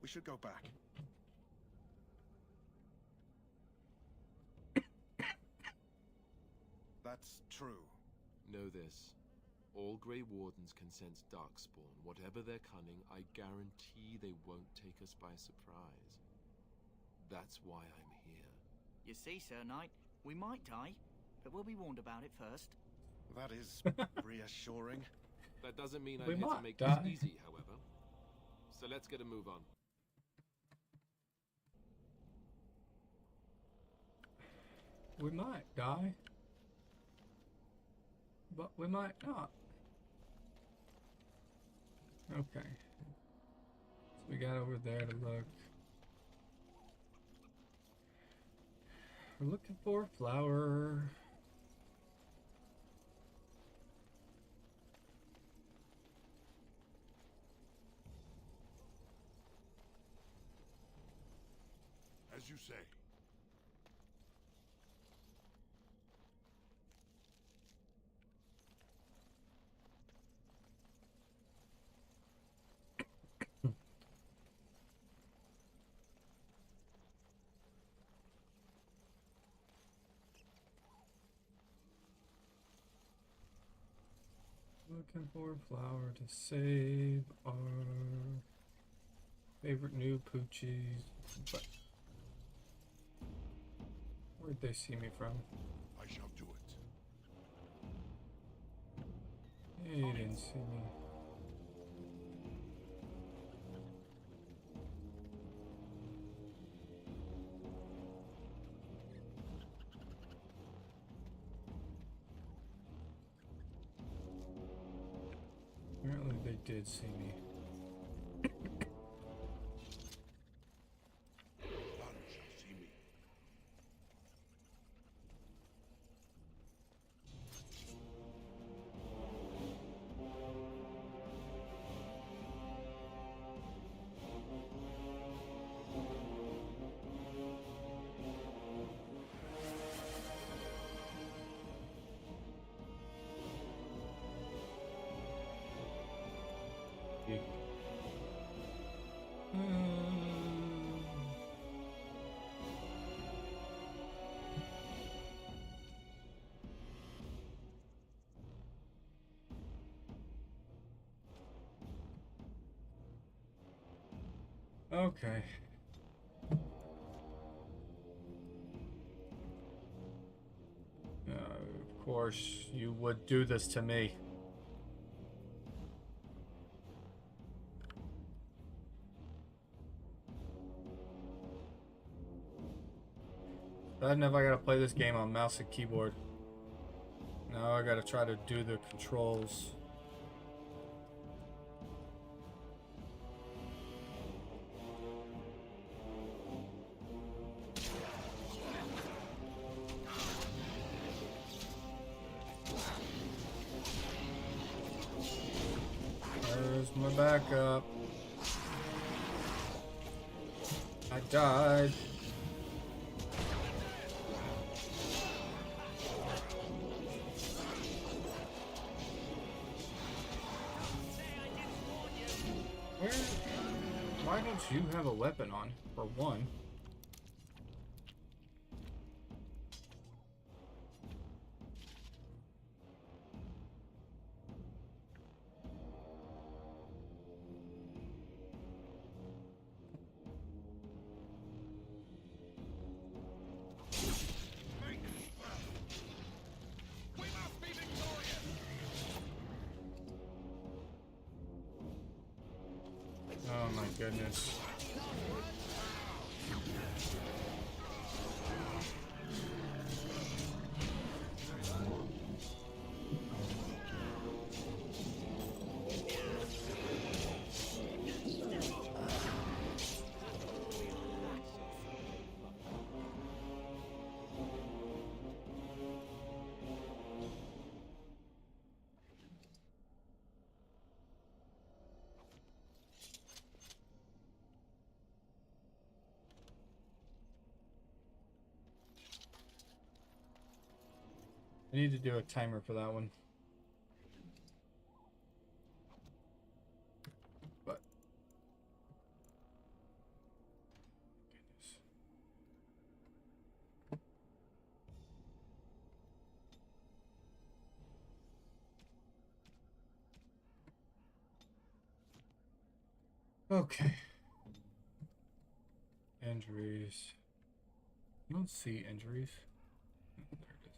We should go back. That's true. Know this. All Grey Wardens can sense Darkspawn. Whatever their cunning, I guarantee they won't take us by surprise. That's why I'm here. You see, Sir Knight, we might die, but we'll be warned about it first. That is reassuring. That doesn't mean We I'm here might to make die. this easy, however. So let's get a move on. We might die, but we might not. Okay. So we got over there to look. We're looking for a flower. As you say. Looking for a flower to save our favorite new poochies. But where'd they see me from? I shall do it. Yeah, you didn't see me. Apparently they did see me. None shall see me. You Okay. Of course, you would do this to me. Imagine if I gotta play this game on mouse and keyboard. Now I gotta try to do the controls. There's my backup. I died. Why don't you have a weapon on, for one? Oh my goodness. I need to do a timer for that one. But goodness. Okay. Injuries. I don't see injuries. There it is.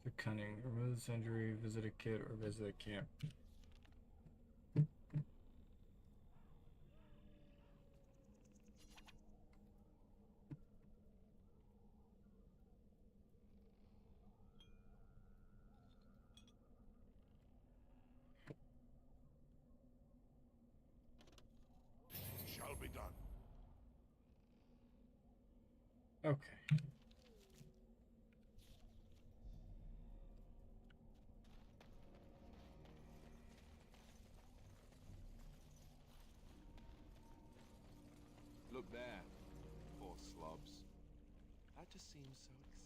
The cunning. Remove this injury, visit a kid, or visit a camp. Shall be done. Okay. Look there. Poor slobs. That just seems so excessive.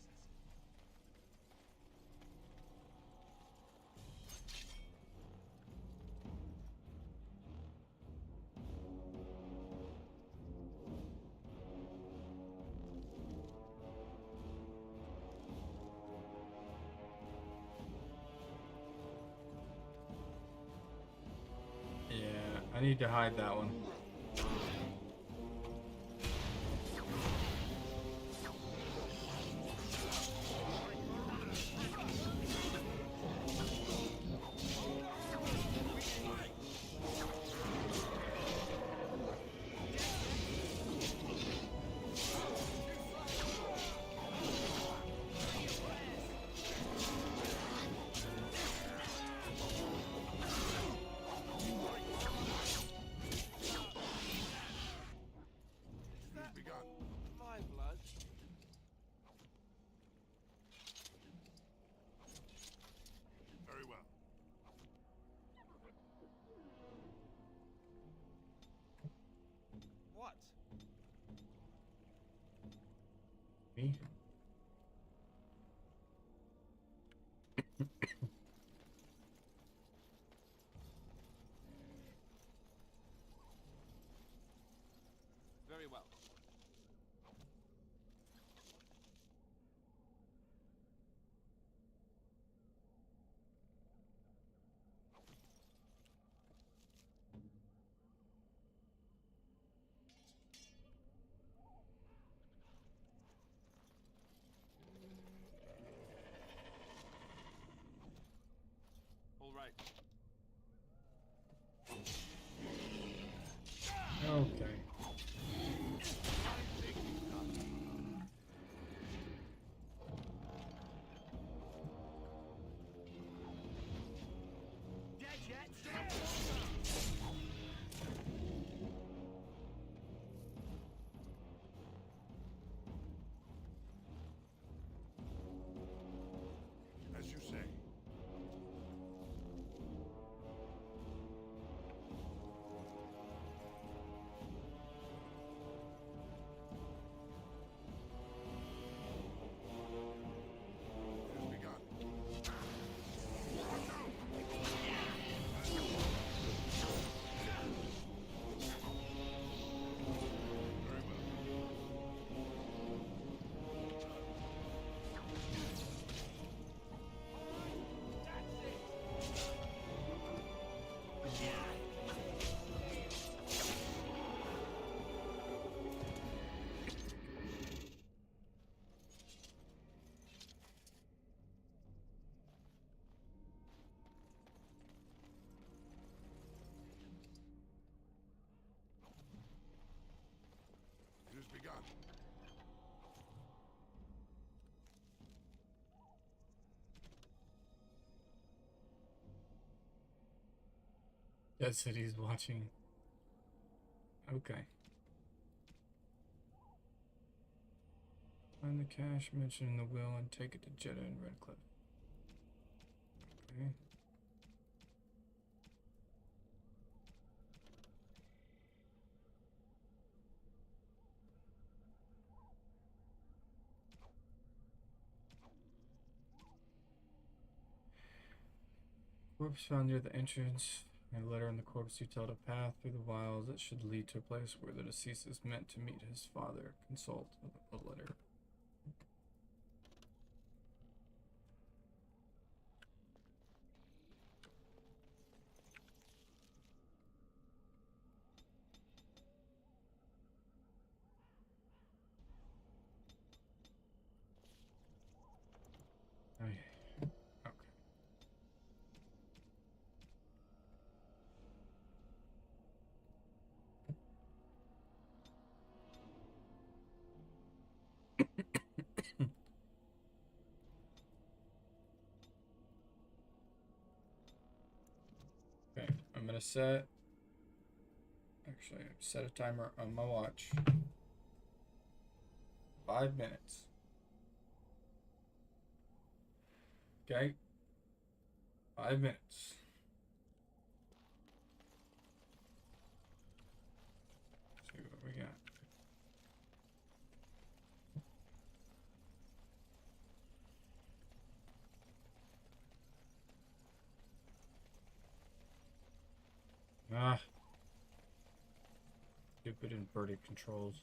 Yeah, I need to hide that one. My blood. Very well. What? Me? Very well. paragon. That said he's watching. Okay. Find the cash mentioned in the will and take it to Jeddah and Redcliffe. Okay. Corpse found near the entrance. A letter in the corpse detailed a path through the wilds that should lead to a place where the deceased is meant to meet his father. Consult the letter. Oh, yeah. Okay, I'm gonna set. Actually, set a timer on my watch. 5 minutes. Okay. 5 minutes. Let's see what we got. Ah. Stupid inverted controls.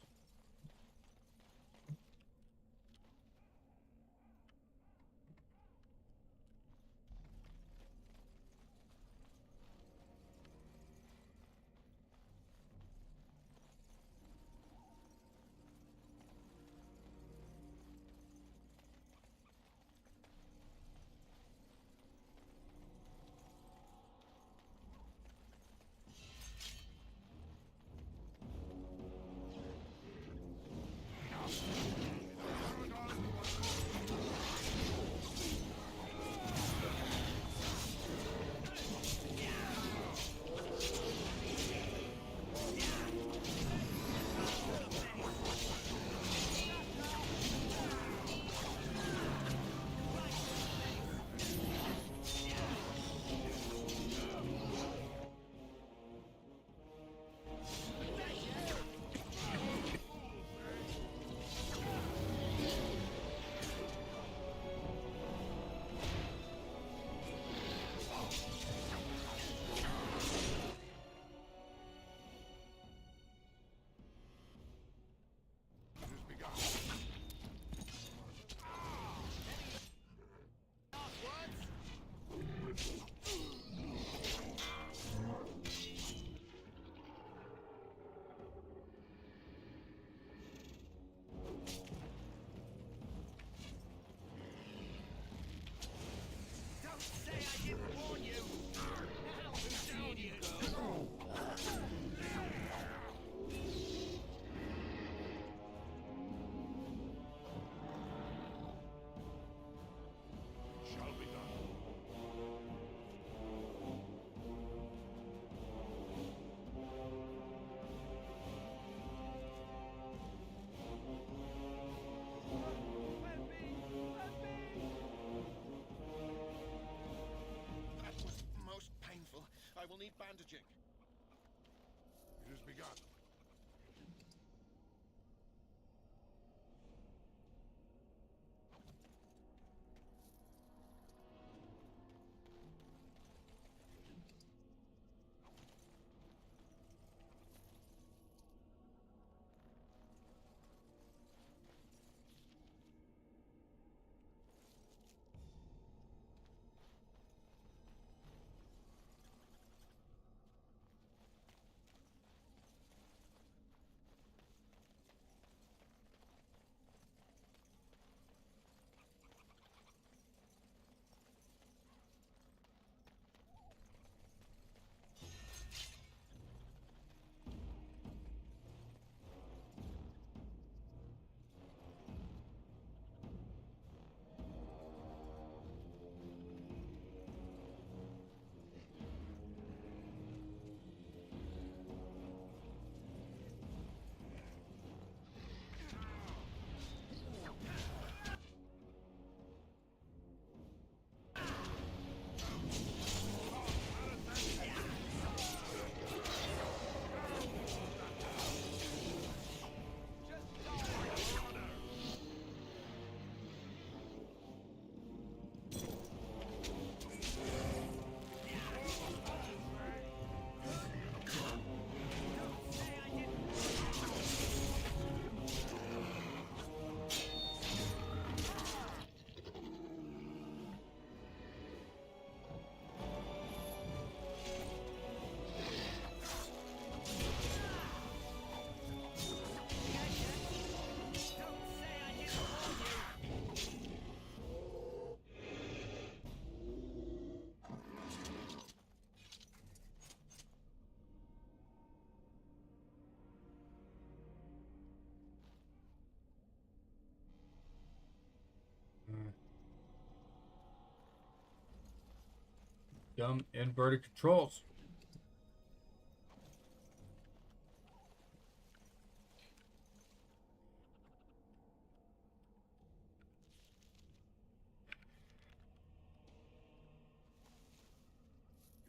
Dumb inverted controls.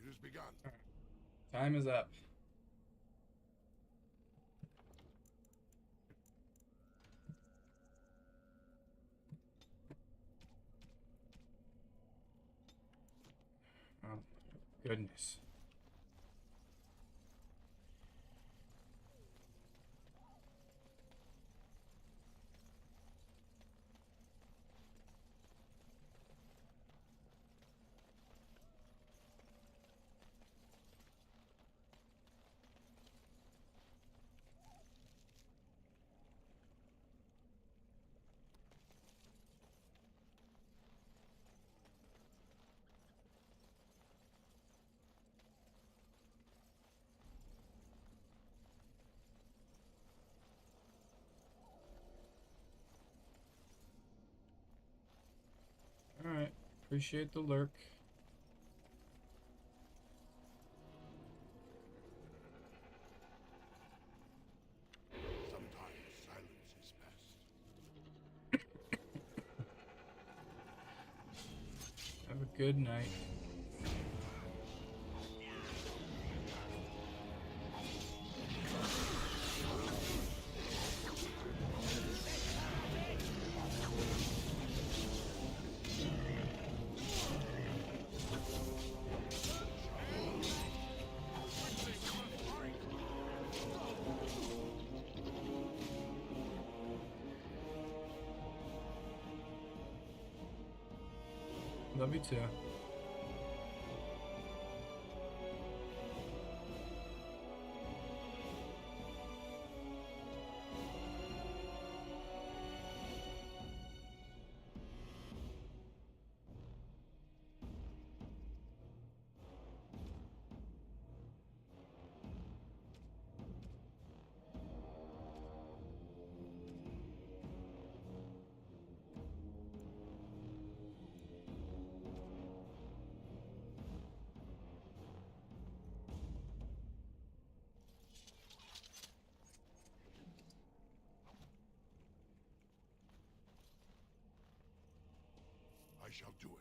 It has begun. Time is up. Oh, goodness. Alright, appreciate the lurk. Sometimes silence is best. Have a good night. Love you too. I shall do it.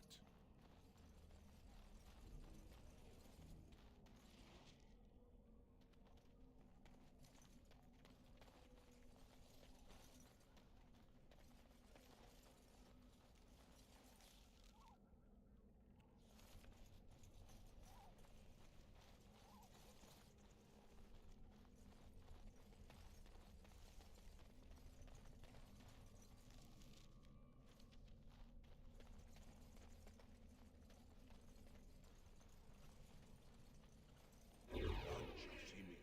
None shall see me.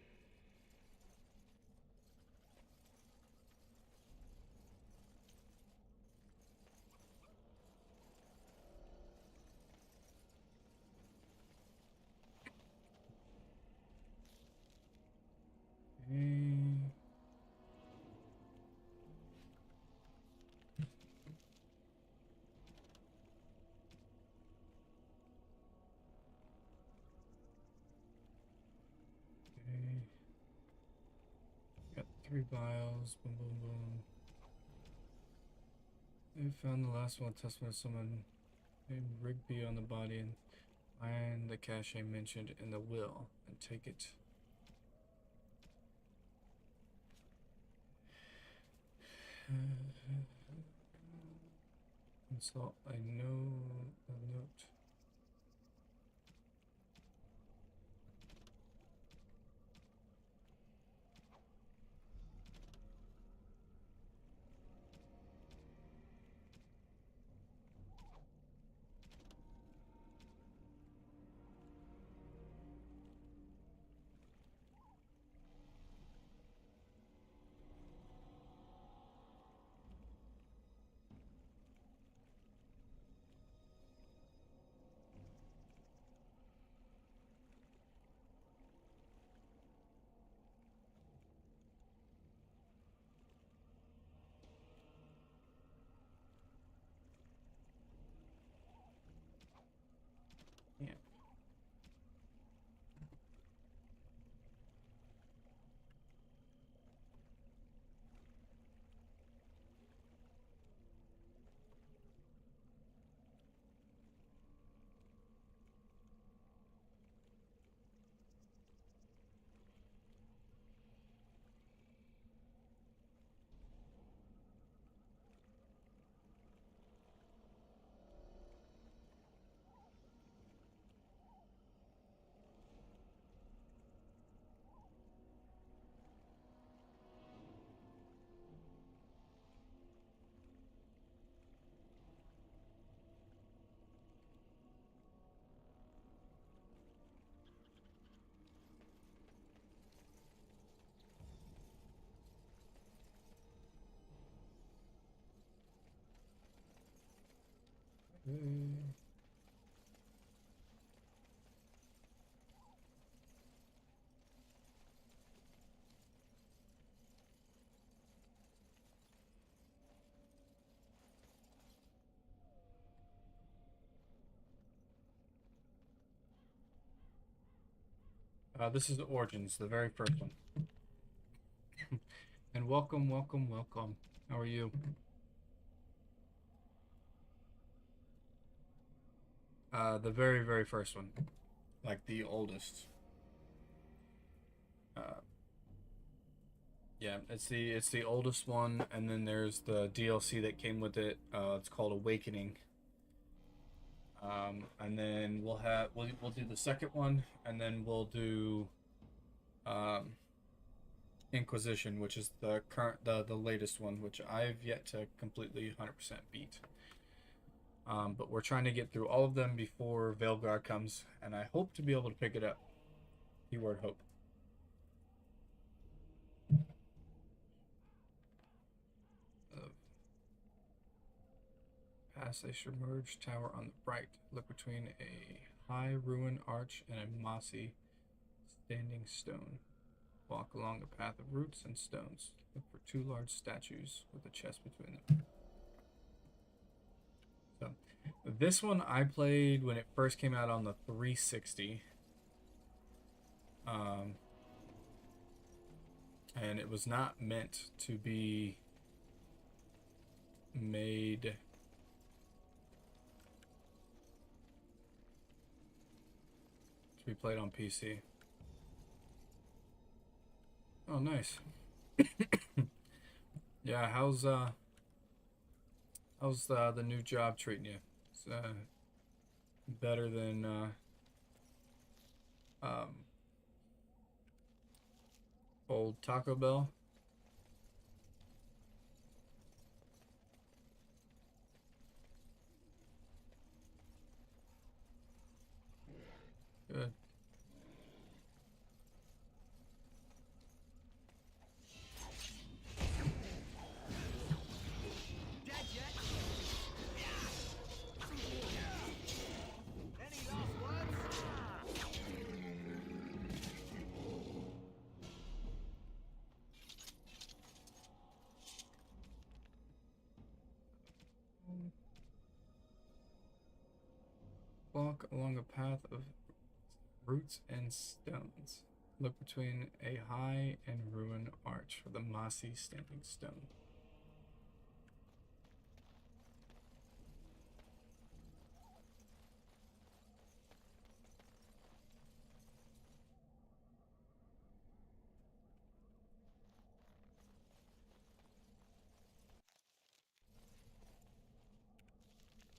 Okay. Got 3 vials. Boom, boom, boom. They found the last one. Testament of someone named Rigby on the body and find the cache mentioned in the will and take it. Consult. I know a note. This is the Origins, the very first one. And welcome, welcome, welcome. How are you? The very, very first one. Like the oldest. Yeah, it's the oldest one, and then there's the DLC that came with it. It's called Awakening. And then we'll do the second one, and then we'll do Inquisition, which is the latest one, which I've yet to completely 100% beat. But we're trying to get through all of them before Veilguard comes, and I hope to be able to pick it up. Keyword hope. Pass a submerged tower on the right. Look between a high ruin arch and a mossy standing stone. Walk along a path of roots and stones. Look for 2 large statues with a chest between them. So, this one I played when it first came out on the 360. And it was not meant to be made to be played on PC. Oh, nice. Yeah, how's the new job treating you? It's better than old Taco Bell? Good. Walk along a path of roots and stones. Look between a high and ruined arch with a mossy standing stone.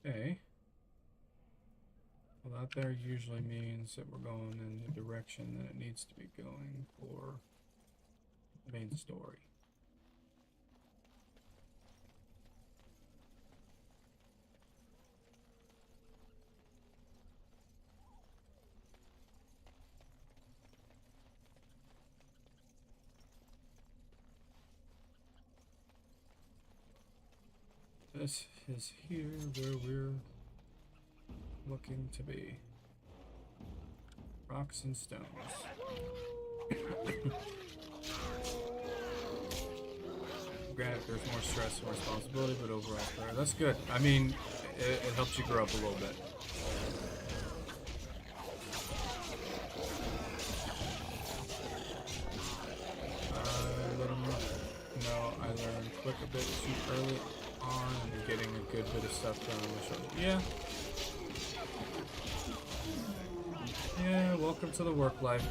Okay. Well, that there usually means that we're going in the direction that it needs to be going for the main story. This is here where we're looking to be. Rocks and stones. Granted, there's more stress and responsibility, but overall, that's good. I mean, it helps you grow up a little bit. I learned quick a bit too early on and getting a good bit of stuff done on the show. Yeah. Yeah, welcome to the work life.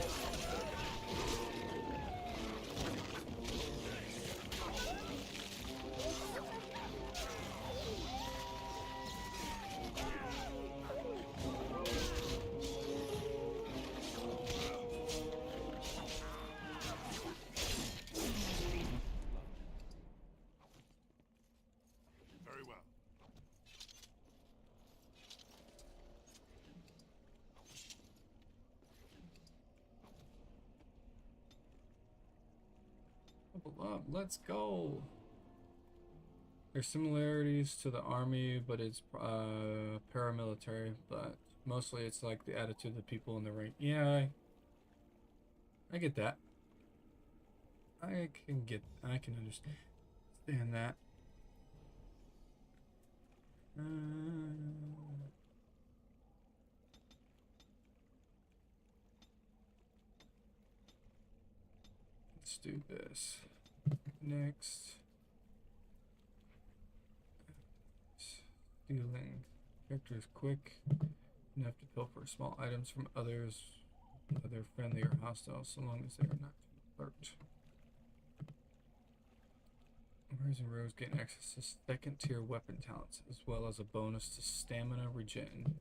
Let's go. There's similarities to the army, but it's paramilitary, but mostly it's like the attitude of the people in the ring. Yeah, I get that. I can understand that. Let's do this next. Stealing. Character is quick enough to pilfer small items from others, whether friendly or hostile, so long as they are not too alert. Warriors and rogues gain access to second tier weapon talents, as well as a bonus to stamina regen.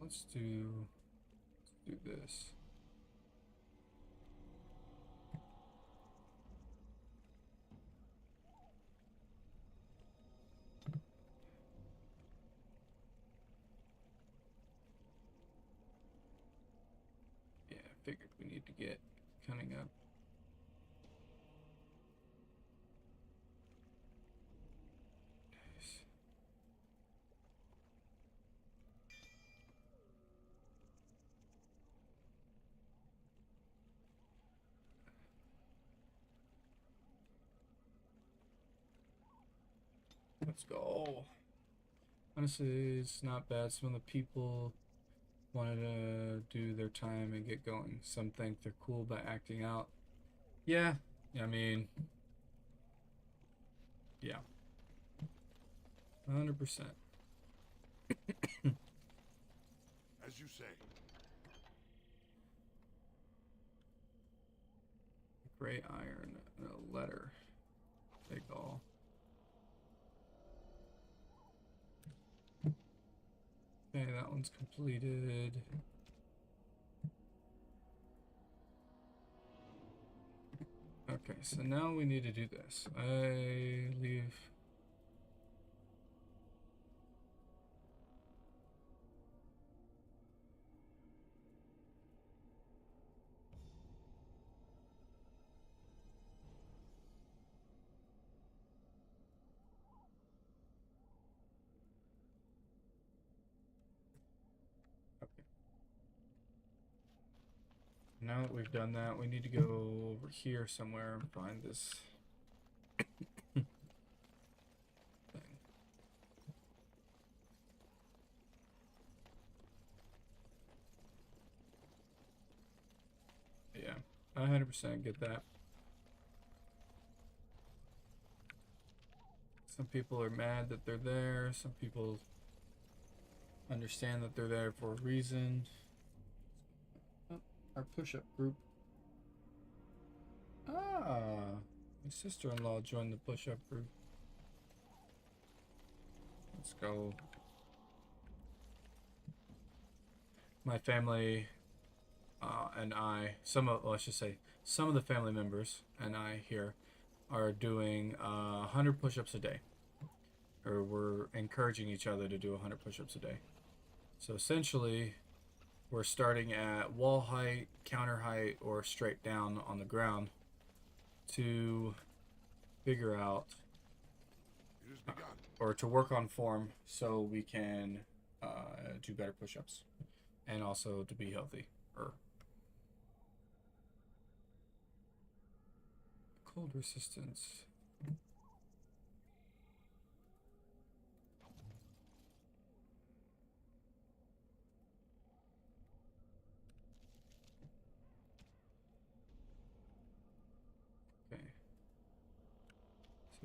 Let's do this. Yeah, I figured we need to get cunning up. Let's go. Honestly, it's not bad. Some of the people wanted to do their time and get going. Some think they're cool by acting out. Yeah, I mean, yeah. 100%. As you say. Gray iron and a letter. Take all. Okay, that one's completed. Okay, so now we need to do this. I leave. Now that we've done that, we need to go over here somewhere and find this thing. Yeah, I 100% get that. Some people are mad that they're there. Some people understand that they're there for a reason. Our push-up group. Ah, my sister-in-law joined the push-up group. Let's go. My family and I, well, I should say, some of the family members and I here are doing 100 push-ups a day. Or we're encouraging each other to do 100 push-ups a day. So essentially, we're starting at wall height, counter height, or straight down on the ground to figure out or to work on form so we can do better push-ups and also to be healthy. Cold resistance.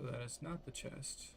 So that is not the chest.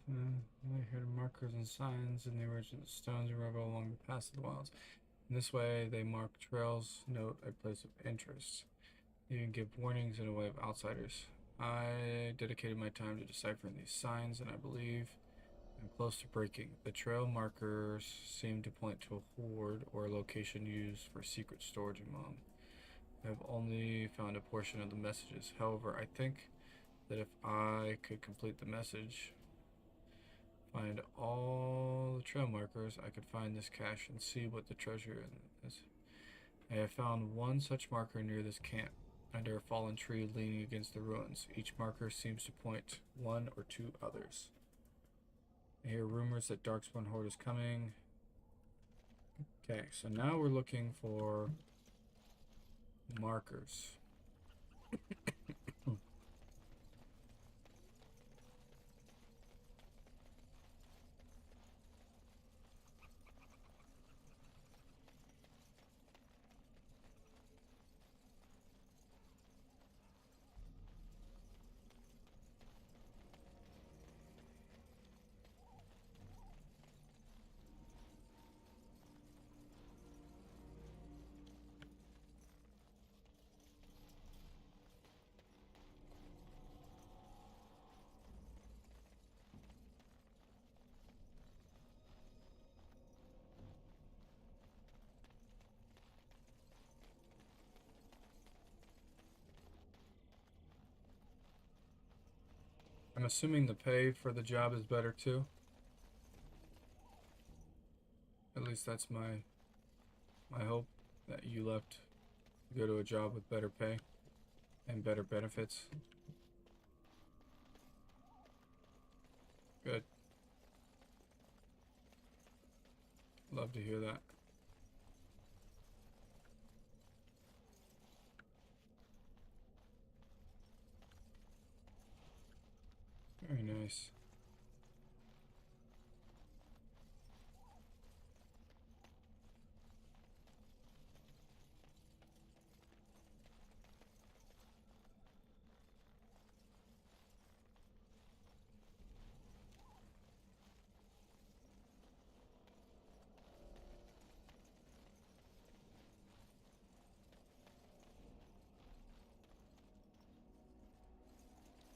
I heard markers and signs in the original stones and rubble along the paths of the wilds. In this way, they mark trails, note a place of interest. They even give warnings in a way of outsiders. I dedicated my time to deciphering these signs, and I believe I'm close to breaking. The trail markers seem to point to a hoard or a location used for secret storage among. I have only found a portion of the messages. However, I think that if I could complete the message, find all the trail markers, I could find this cache and see what the treasure is. I have found one such marker near this camp, under a fallen tree leaning against the ruins. Each marker seems to point one or two others. I hear rumors that Darkspawn Horde is coming. Okay, so now we're looking for markers. I'm assuming the pay for the job is better too. At least that's my hope, that you left to go to a job with better pay and better benefits. Good. Love to hear that. Very nice.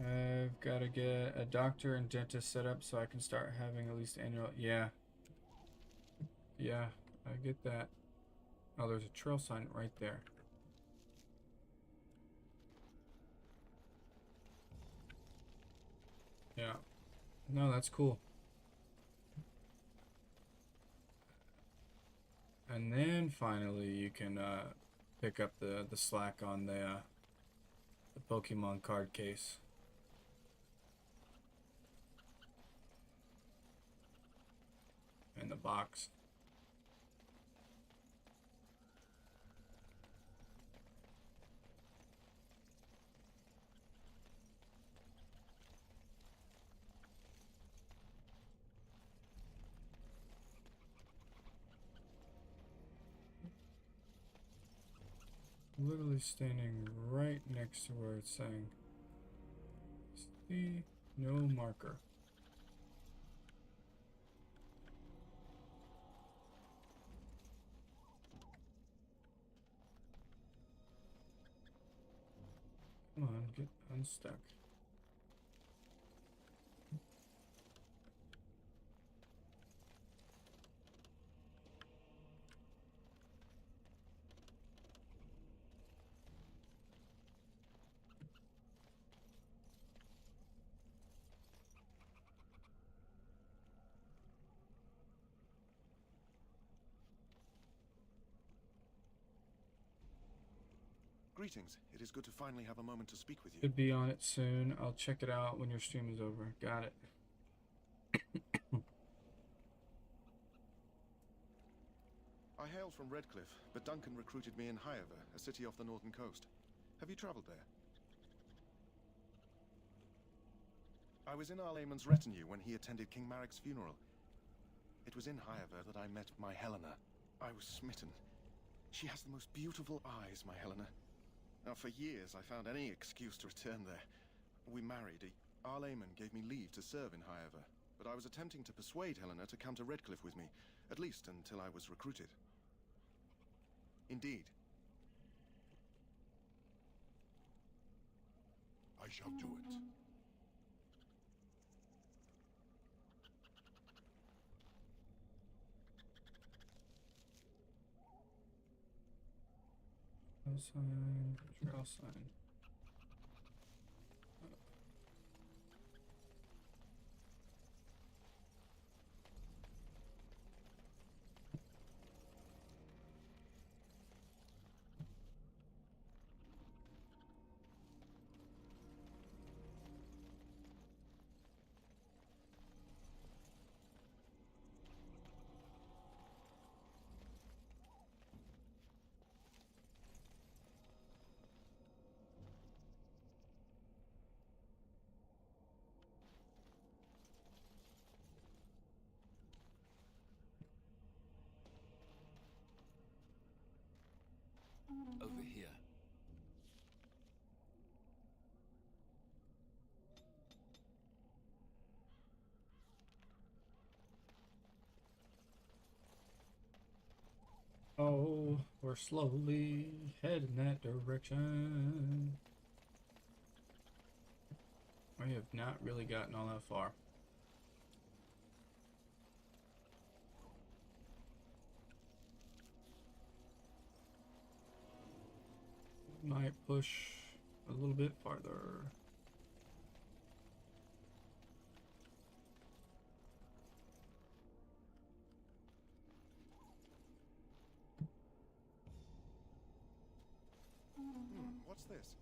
I've got to get a doctor and dentist set up so I can start having at least annual. Yeah, I get that. Oh, there's a trail sign right there. Yeah. No, that's cool. And then finally you can pick up the slack on the Pokemon card case. In the box. Literally standing right next to where it's saying see no marker. Come on, get unstuck. Greetings. It is good to finally have a moment to speak with you. Should be on it soon. I'll check it out when your stream is over. Got it. I hail from Redcliffe, but Duncan recruited me in Highover, a city off the northern coast. Have you traveled there? I was in Arlayman's retinue when he attended King Marik's funeral. It was in Highover that I met my Helena. I was smitten. She has the most beautiful eyes, my Helena. Now, for years, I found any excuse to return there. We married. Arlayman gave me leave to serve in Highover, but I was attempting to persuade Helena to come to Redcliffe with me, at least until I was recruited. Indeed. I shall do it. Sign, trail sign. Over here. Oh, we're slowly heading that direction. We have not really gotten all that far. Might push a little bit farther. What's this?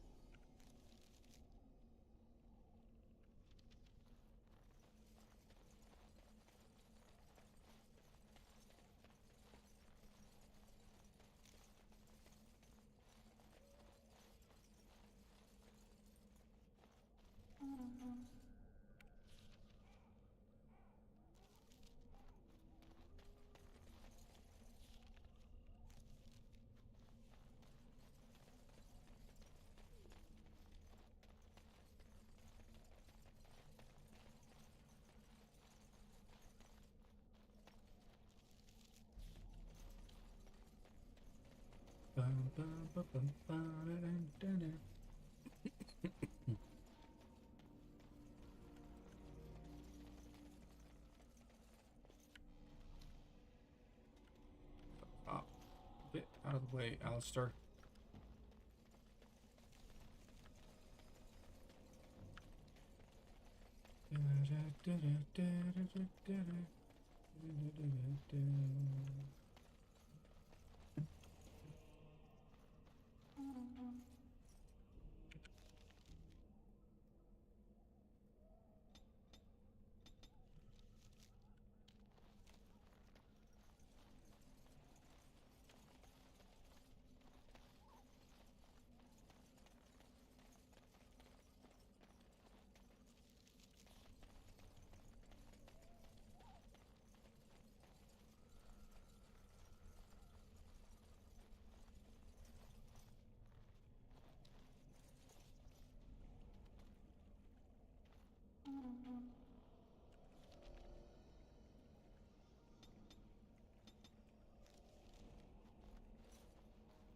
A bit out of the way, Alistair.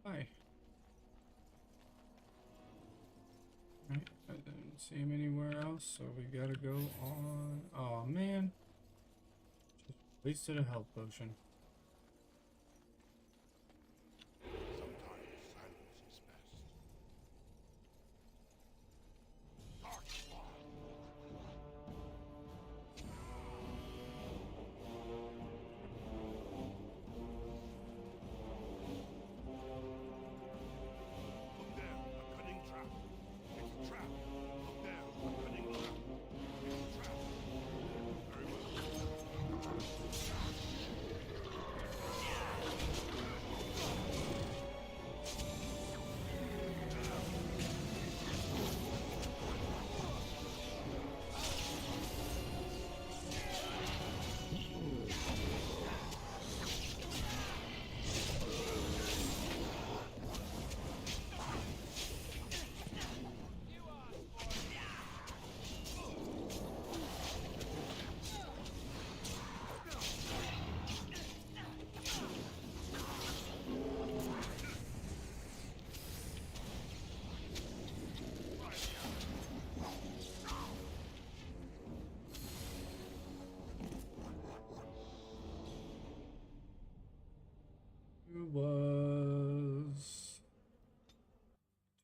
Hi. Right, I didn't see him anywhere else, so we gotta go on. Oh man, just wasted a health potion. Sometimes silence is best. Dark Spawn. Look there, a cunning trap. It's a trap. Look there, a cunning trap. It's a trap. Very well.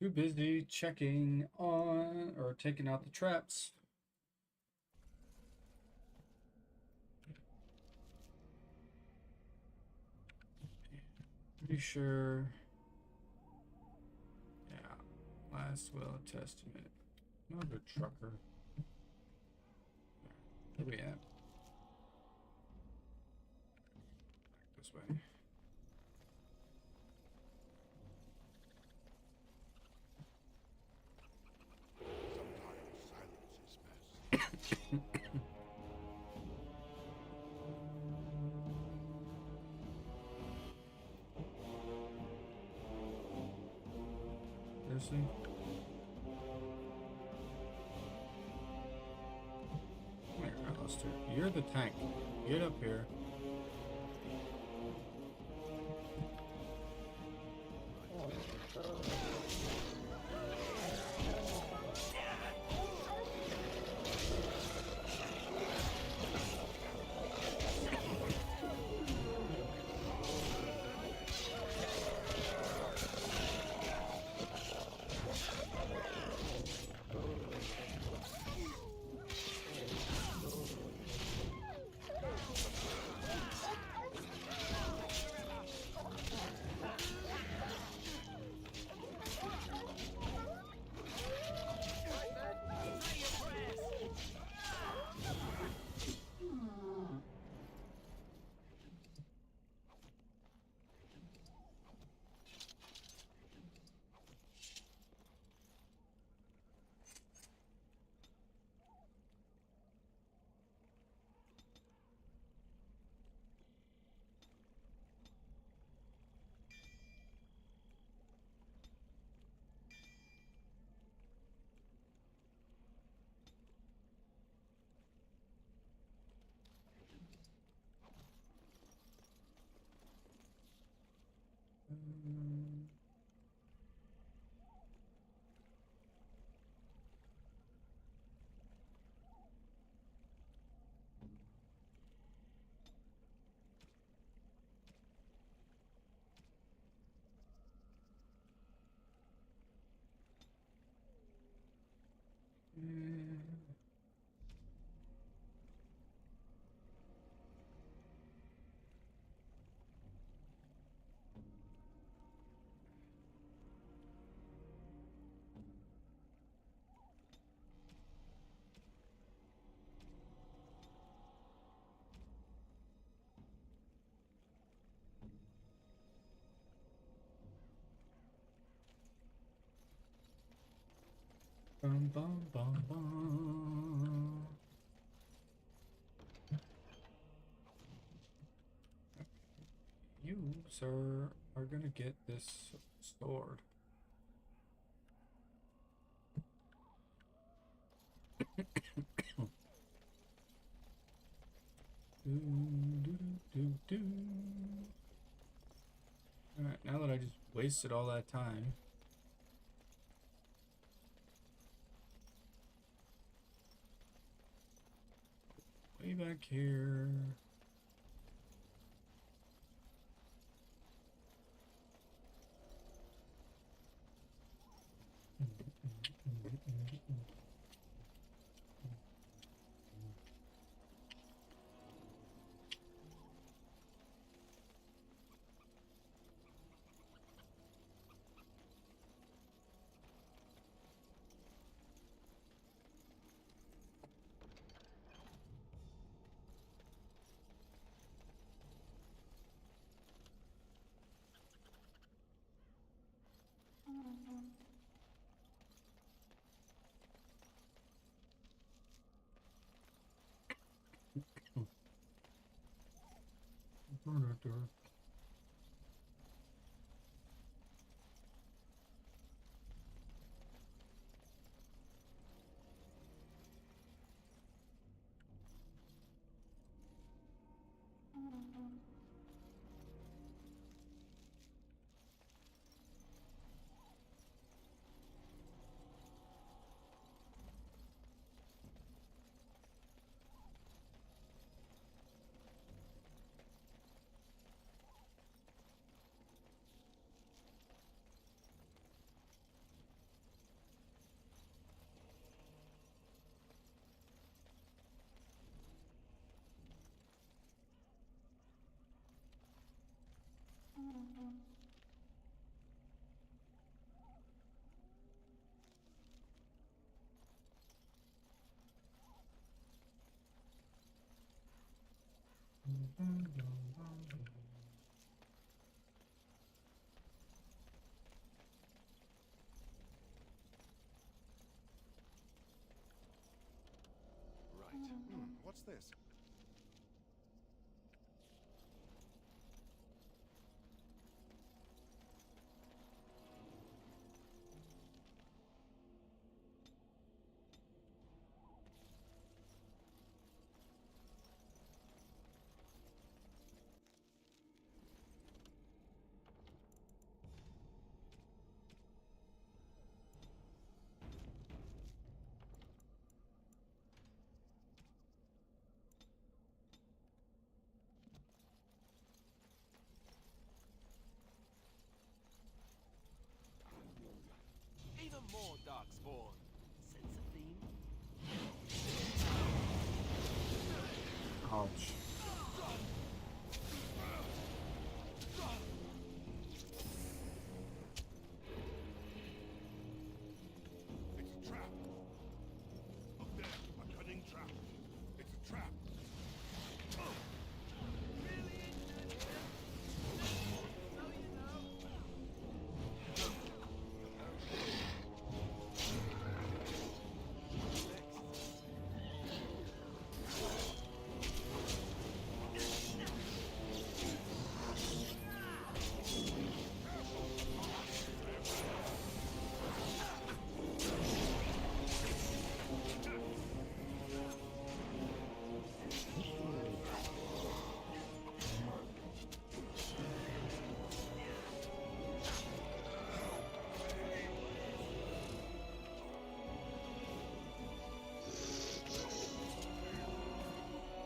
too busy checking on or taking out the traps. Pretty sure. Yeah. Last will of testament. Another trucker. Where we at? Back this way. Seriously? Come here, Alistair. You're the tank. Get up here. Bum, bum, bum, bum. You, sir, are gonna get this sword. Alright, now that I just wasted all that time. Way back here. What's this? Even more darkspawn. Sense a theme? Ouch. It's a trap. Up there, a cunning trap. It's a trap.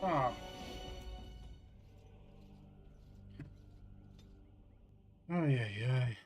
Ah. Ay, ay, ay.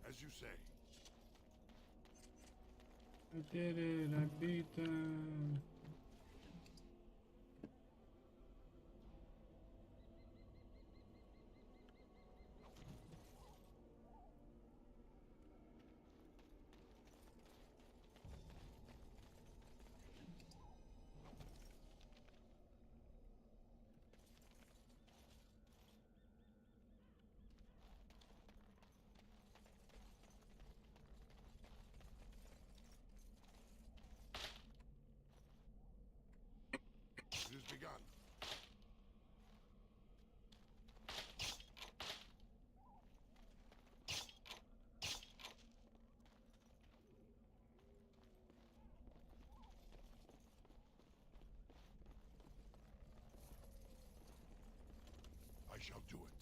As you say. I did it. I beat them. shall do it.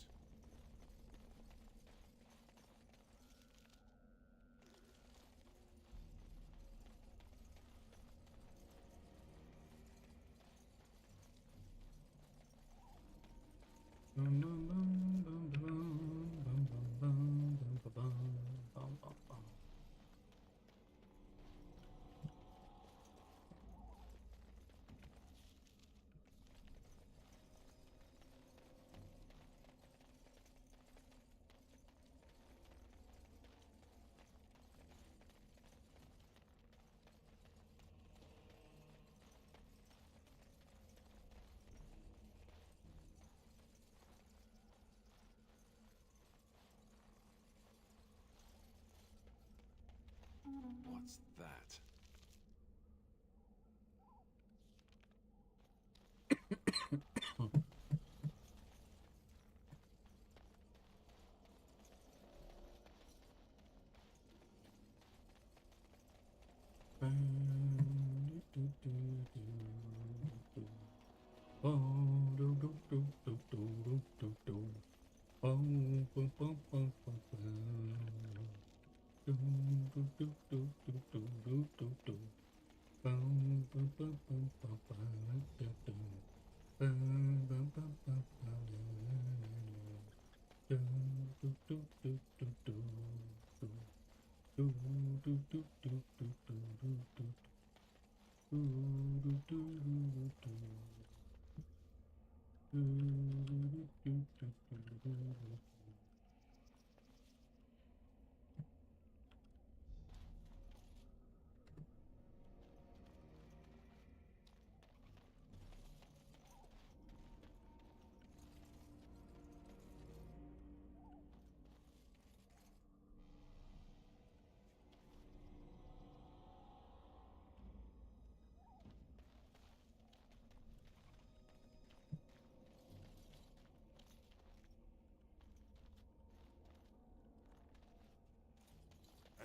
What's that?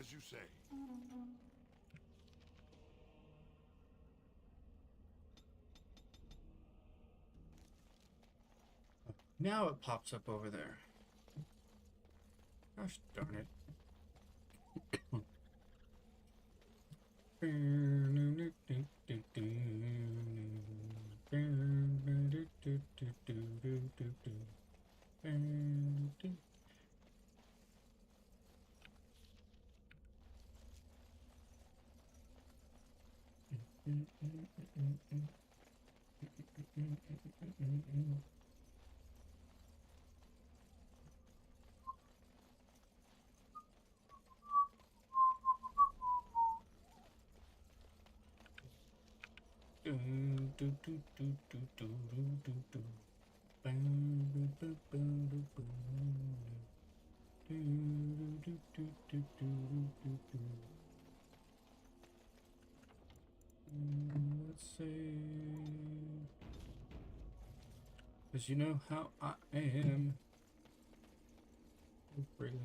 As you say. Now it pops up over there. Gosh darn it. Let's see. Because you know how I am. Really.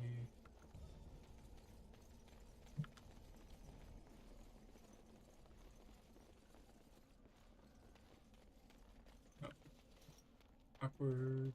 Oh. Awkward.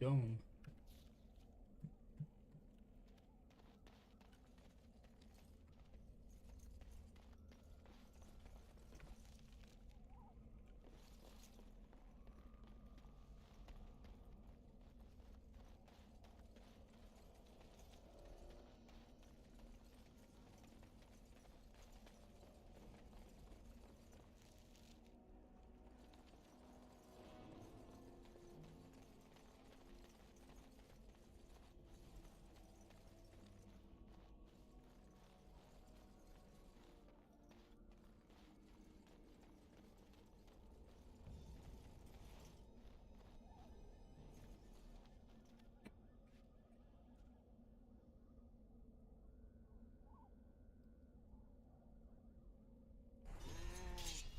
Dome.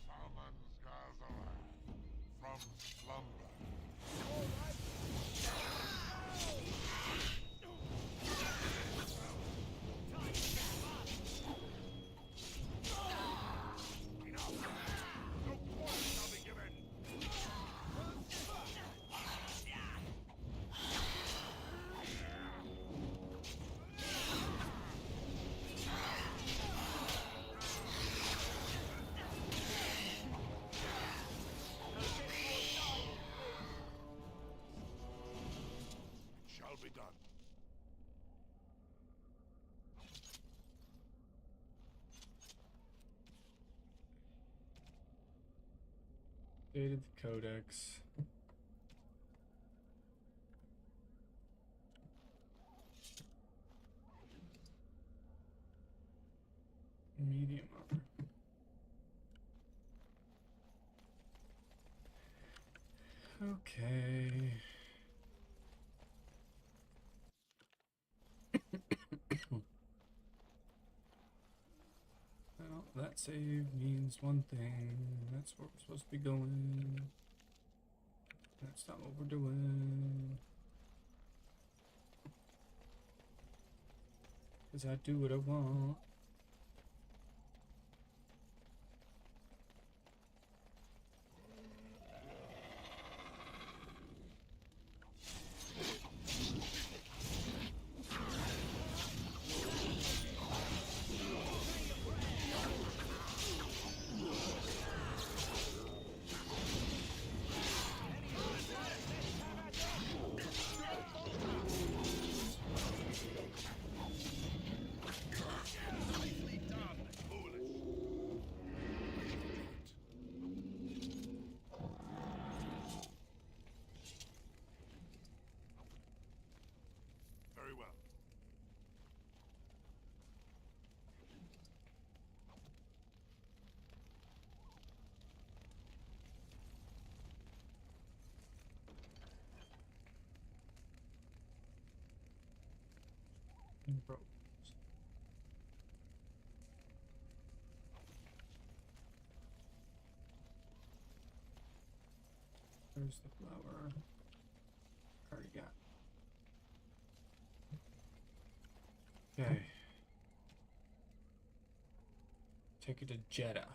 Summons Gazarak from slumber. Shall be done. Updated the codex. Medium armor. Okay. Well, that save means one thing. That's where we're supposed to be going. That's not what we're doing. Because I do what I want. Very well. Bro. There's the flower. Already got. Okay. Take it to Jeddah.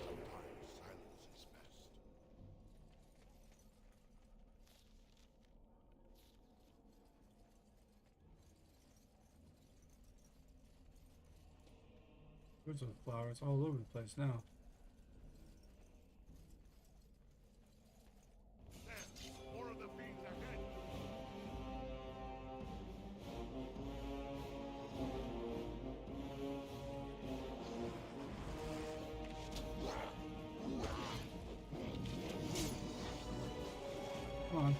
Sometimes silence is best. Where's the flowers all over the place now? More of the fiends ahead. Come on.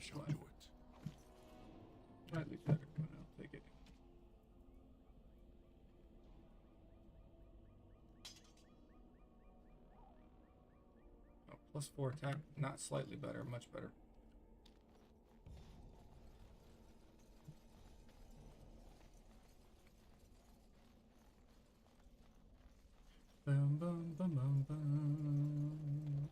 shall do it. Slightly better, but I'll take it. Oh, +4 attack, not slightly better, much better. Bum, bum, bum, bum, bum.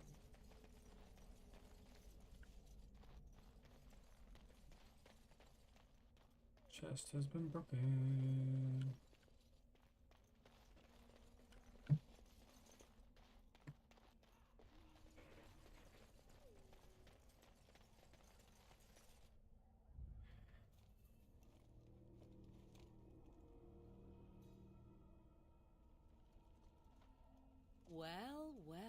Chest has been broken. Well, well.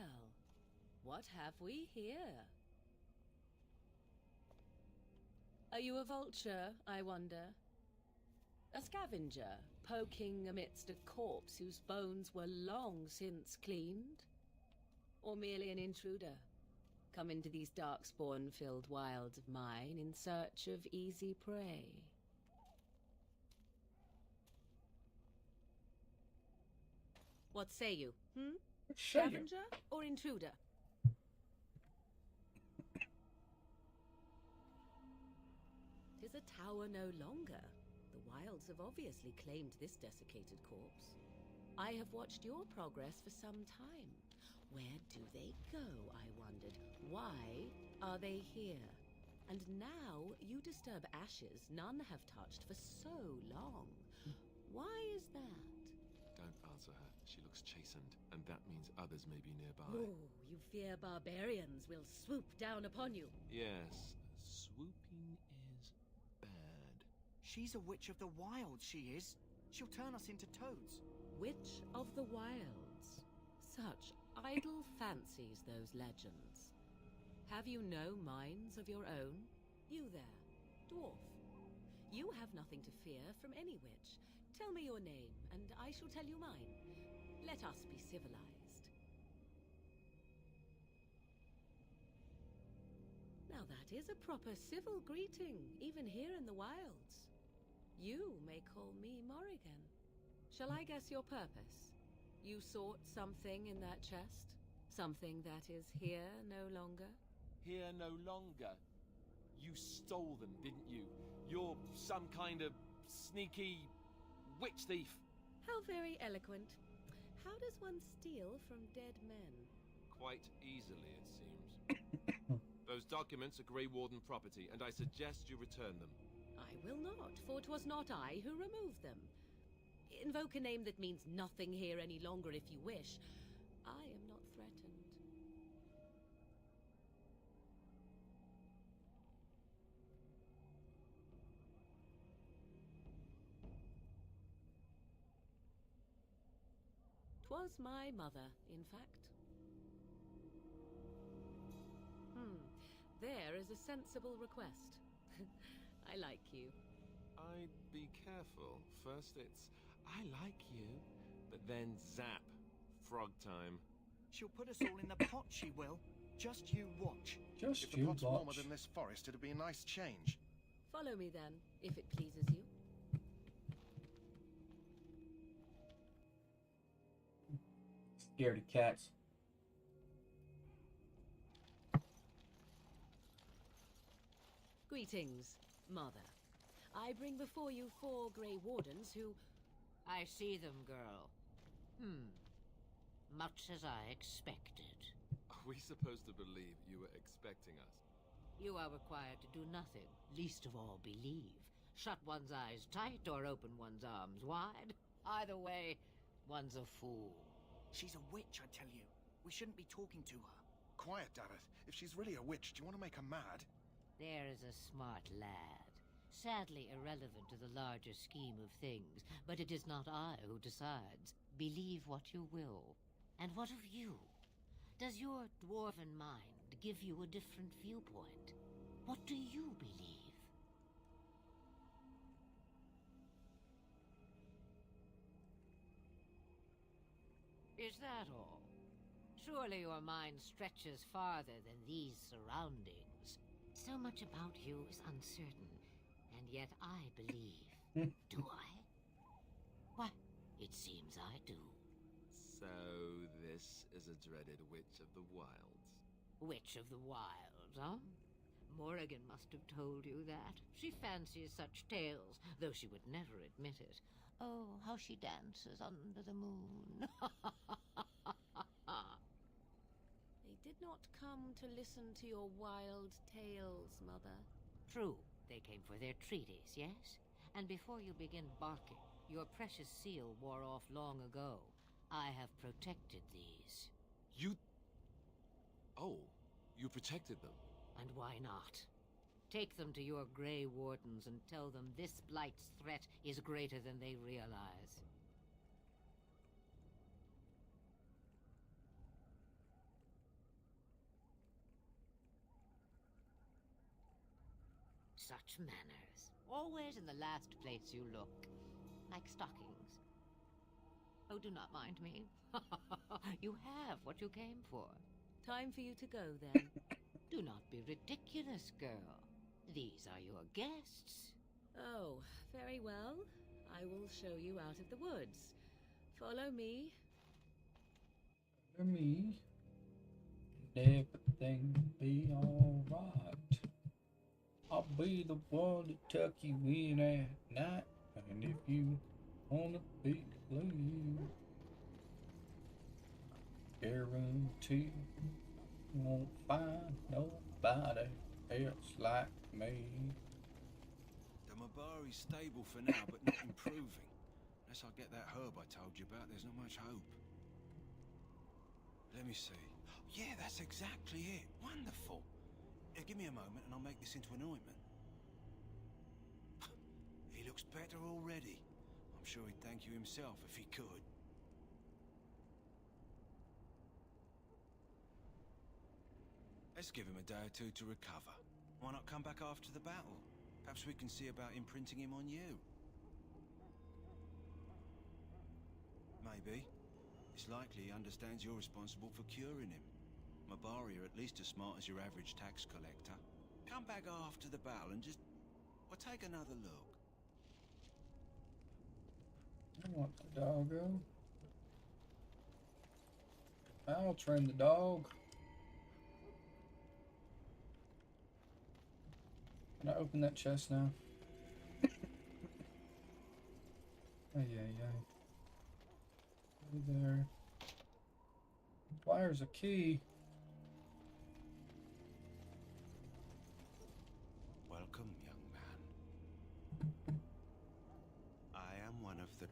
What have we here? Are you a vulture, I wonder? A scavenger, poking amidst a corpse whose bones were long since cleaned? Or merely an intruder, come into these darkspawn-filled wilds of mine in search of easy prey? What say you, Scavenger or intruder? Tis a tower no longer. The wilds have obviously claimed this desiccated corpse. I have watched your progress for some time. Where do they go, I wondered? Why are they here? And now you disturb ashes none have touched for so long. Why is that? Don't answer her. She looks chastened, and that means others may be nearby. Oh, you fear barbarians will swoop down upon you. Yes, swooping is bad. She's a witch of the wilds, she is. She'll turn us into toads. Witch of the wilds. Such idle fancies, those legends. Have you no minds of your own? You there, dwarf. You have nothing to fear from any witch. Tell me your name, and I shall tell you mine. Let us be civilized. Now that is a proper civil greeting, even here in the wilds. You may call me Morrigan. Shall I guess your purpose? You sought something in that chest? Something that is here no longer? Here no longer. You stole them, didn't you? You're some kind of sneaky witch thief. How very eloquent. How does one steal from dead men? Quite easily, it seems. Those documents are Grey Warden property, and I suggest you return them. I will not, for 'twas not I who removed them. Invoke a name that means nothing here any longer if you wish. I am not threatened. Was my mother, in fact. There is a sensible request. I like you. I'd be careful. First it's, I like you, but then zap. Frog time. She'll put us all in the pot, she will. Just you watch. If the pot's warmer than this forest, it'd be a nice change. Follow me then, if it pleases you. Scaredy cats. Greetings, Mother. I bring before you 4 Grey Wardens who... I see them, girl. Much as I expected. Are we supposed to believe you were expecting us? You are required to do nothing, least of all believe. Shut one's eyes tight or open one's arms wide. Either way, one's a fool. She's a witch, I tell you. We shouldn't be talking to her. Quiet, Davith. If she's really a witch, do you want to make her mad? There is a smart lad. Sadly irrelevant to the larger scheme of things, but it is not I who decides. Believe what you will. And what of you? Does your dwarven mind give you a different viewpoint? What do you believe? Is that all? Surely your mind stretches farther than these surroundings. So much about you is uncertain, and yet I believe. Do I? Why, it seems I do. So, this is a dreaded Witch of the Wilds. Witch of the Wilds, huh? Morrigan must have told you that. She fancies such tales, though she would never admit it. Oh, how she dances under the moon. They did not come to listen to your wild tales, Mother. True, they came for their treaties, yes? And before you begin barking, your precious seal wore off long ago. I have protected these. You... Oh, you protected them? And why not? Take them to your Grey Wardens and tell them this Blight's threat is greater than they realize. Such manners. Always in the last place you look. Like stockings. Oh, do not mind me. You have what you came for. Time for you to go, then. Do not be ridiculous, girl. These are your guests. Oh, very well. I will show you out of the woods. Follow me. Follow me. And everything will be alright. I'll be the one to tuck you in at night. And if you wanna be blue, guarantee you won't find nobody else like me. The Mabari's stable for now, but not improving. Unless I get that herb I told you about, there's not much hope. Let me see. Yeah, that's exactly it. Wonderful. Give me a moment and I'll make this into an ointment. He looks better already. I'm sure he'd thank you himself if he could. Let's give him a day or two to recover. Why not come back after the battle? Perhaps we can see about imprinting him on you. Maybe. It's likely he understands you're responsible for curing him. Mabari are at least as smart as your average tax collector. Come back after the battle and just... well, take another look. I want the doggo. I'll train the dog. Can I open that chest now? Ay, ay, ay. Over there. Where's a key? Welcome, young man. I am one of the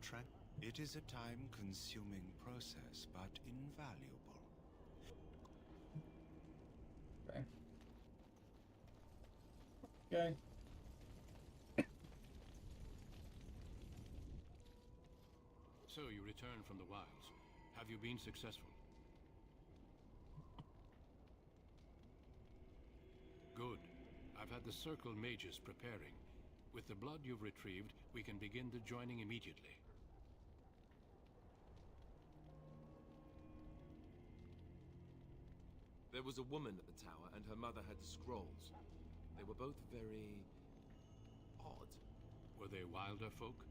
It is a time-consuming process, but invaluable. Okay. Okay. So you return from the wilds. Have you been successful? Good. I've had the Circle mages preparing. With the blood you've retrieved, we can begin the joining immediately. There was a woman at the tower, and her mother had scrolls. They were both very... odd. Were they wilder folk?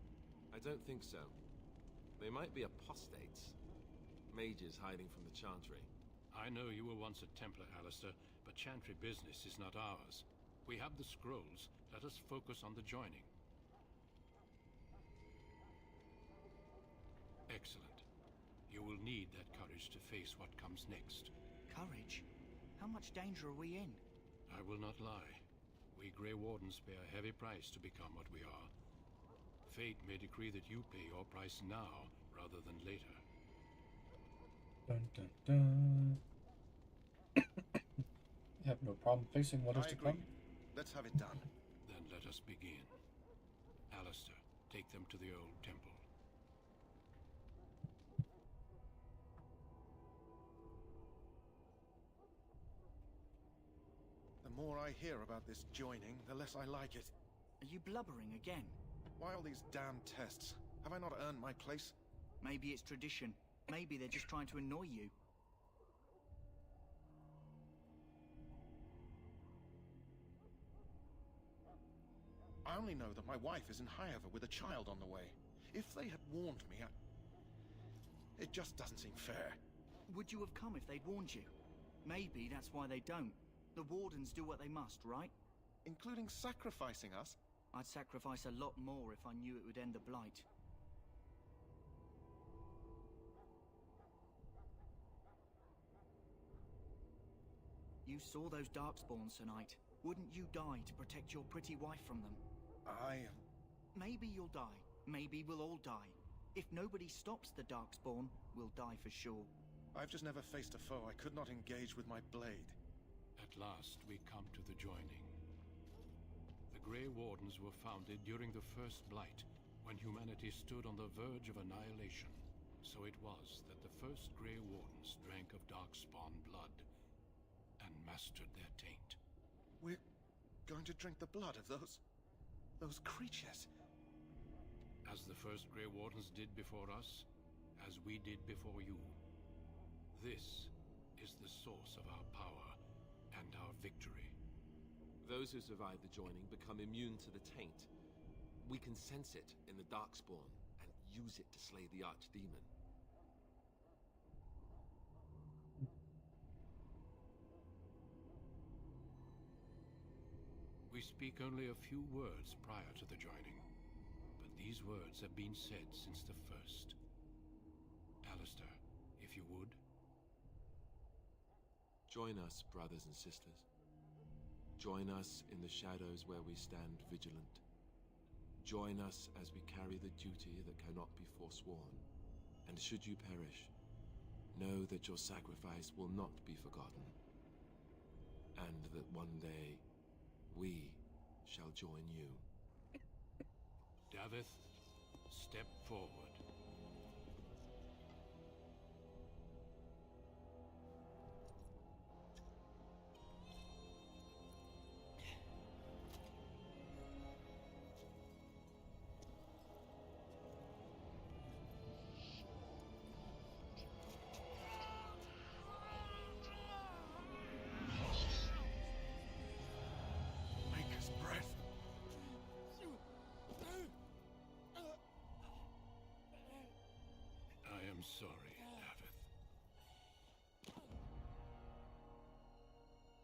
I don't think so. They might be apostates. Mages hiding from the Chantry. I know you were once a Templar, Alistair, but Chantry business is not ours. We have the scrolls. Let us focus on the joining. Excellent. You will need that courage to face what comes next. Courage? How much danger are we in? I will not lie. We Grey Wardens pay a heavy price to become what we are. Fate may decree that you pay your price now, rather than later. Dun, dun, dun. You have no problem facing what is to come? Let's have it done. Then let us begin. Alistair, take them to the old temple. The more I hear about this joining, the less I like it. Are you blubbering again? Why all these damn tests? Have I not earned my place? Maybe it's tradition. Maybe they're just trying to annoy you. They only know that my wife is in Highever with a child on the way. If they had warned me, it just doesn't seem fair. Would you have come if they'd warned you? Maybe that's why they don't. The Wardens do what they must, right? Including sacrificing us? I'd sacrifice a lot more if I knew it would end the Blight. You saw those Darkspawns tonight. Wouldn't you die to protect your pretty wife from them? Maybe you'll die. Maybe we'll all die. If nobody stops the Darkspawn, we'll die for sure. I've just never faced a foe I could not engage with my blade. At last, we come to the joining. The Grey Wardens were founded during the First Blight, when humanity stood on the verge of annihilation. So it was that the first Grey Wardens drank of Darkspawn blood and mastered their taint. We're going to drink the blood of those creatures. As the first Grey Wardens did before us, as we did before you. This is the source of our power and our victory. Those who survive the joining become immune to the taint. We can sense it in the Darkspawn and use it to slay the Archdemon. We speak only a few words prior to the joining, but these words have been said since the first. Alistair, if you would. Join us, brothers and sisters. Join us in the shadows where we stand vigilant. Join us as we carry the duty that cannot be forsworn. And should you perish, know that your sacrifice will not be forgotten. And that one day, we shall join you. Davith, step forward. I'm sorry, Davith.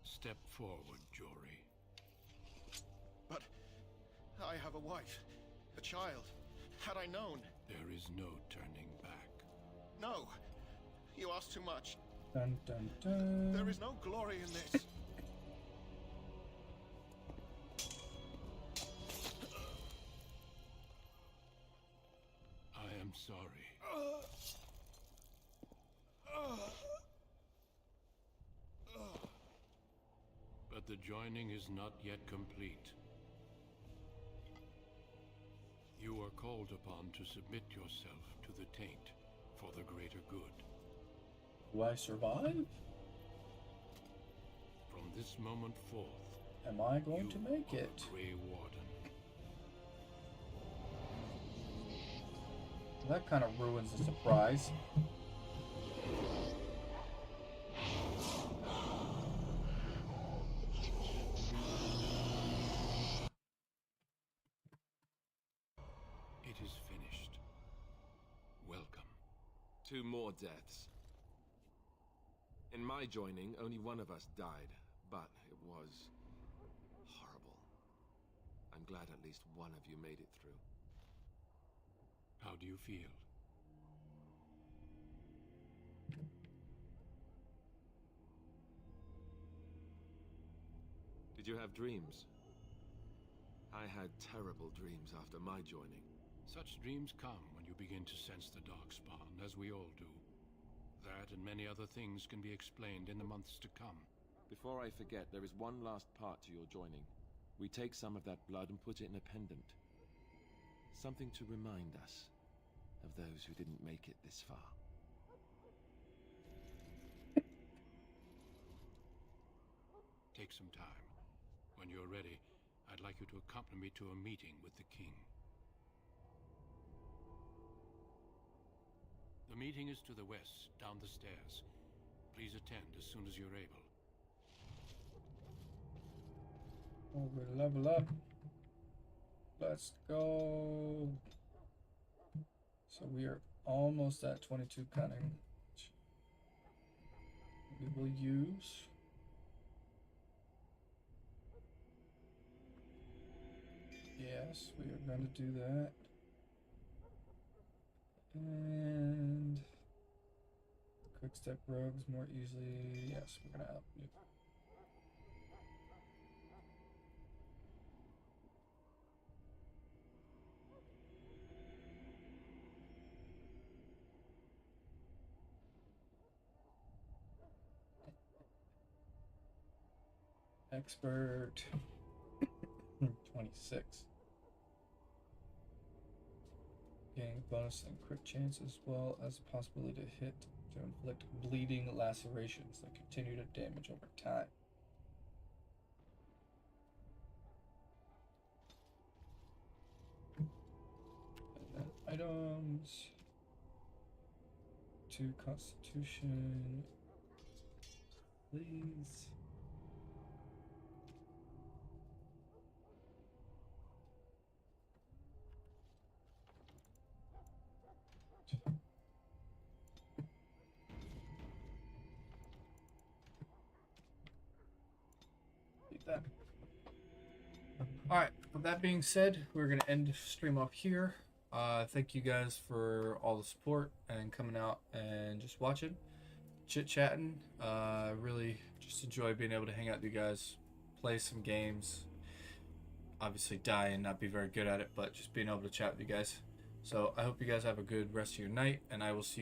Step forward, Jory. But I have a wife, a child. Had I known... There is no turning back. No! You ask too much. Dun, dun, dun. There is no glory in this. I am sorry. But the joining is not yet complete. You are called upon to submit yourself to the taint for the greater good. Do I survive? From this moment forth, am I going to make it? Grey Warden. That kind of ruins the surprise. It is finished. Welcome. 2 more deaths. In my joining, only one of us died, but it was horrible. I'm glad at least one of you made it through. How do you feel? Did you have dreams? I had terrible dreams after my joining. Such dreams come when you begin to sense the Darkspawn, as we all do. That and many other things can be explained in the months to come. Before I forget, there is one last part to your joining. We take some of that blood and put it in a pendant. Something to remind us of those who didn't make it this far. Take some time. When you're ready, I'd like you to accompany me to a meeting with the king. The meeting is to the west, down the stairs. Please attend as soon as you're able. Oh, we'll level up. Let's go. So we are almost at 22 cunning. We will use. Yes, we are going to do that. And quick step rogues more easily. Yes, we're going to outdo. Expert 26. Gaining bonus and crit chance as well as the possibility to hit to inflict bleeding lacerations that continue to damage over time. And then items. 2 Constitution. Please. That. Alright, with that being said, we're going to end the stream off here. Thank you guys for all the support and coming out and just watching, chit-chatting. Really just enjoy being able to hang out with you guys, play some games. Obviously die and not be very good at it, but just being able to chat with you guys. So I hope you guys have a good rest of your night, and I will see you guys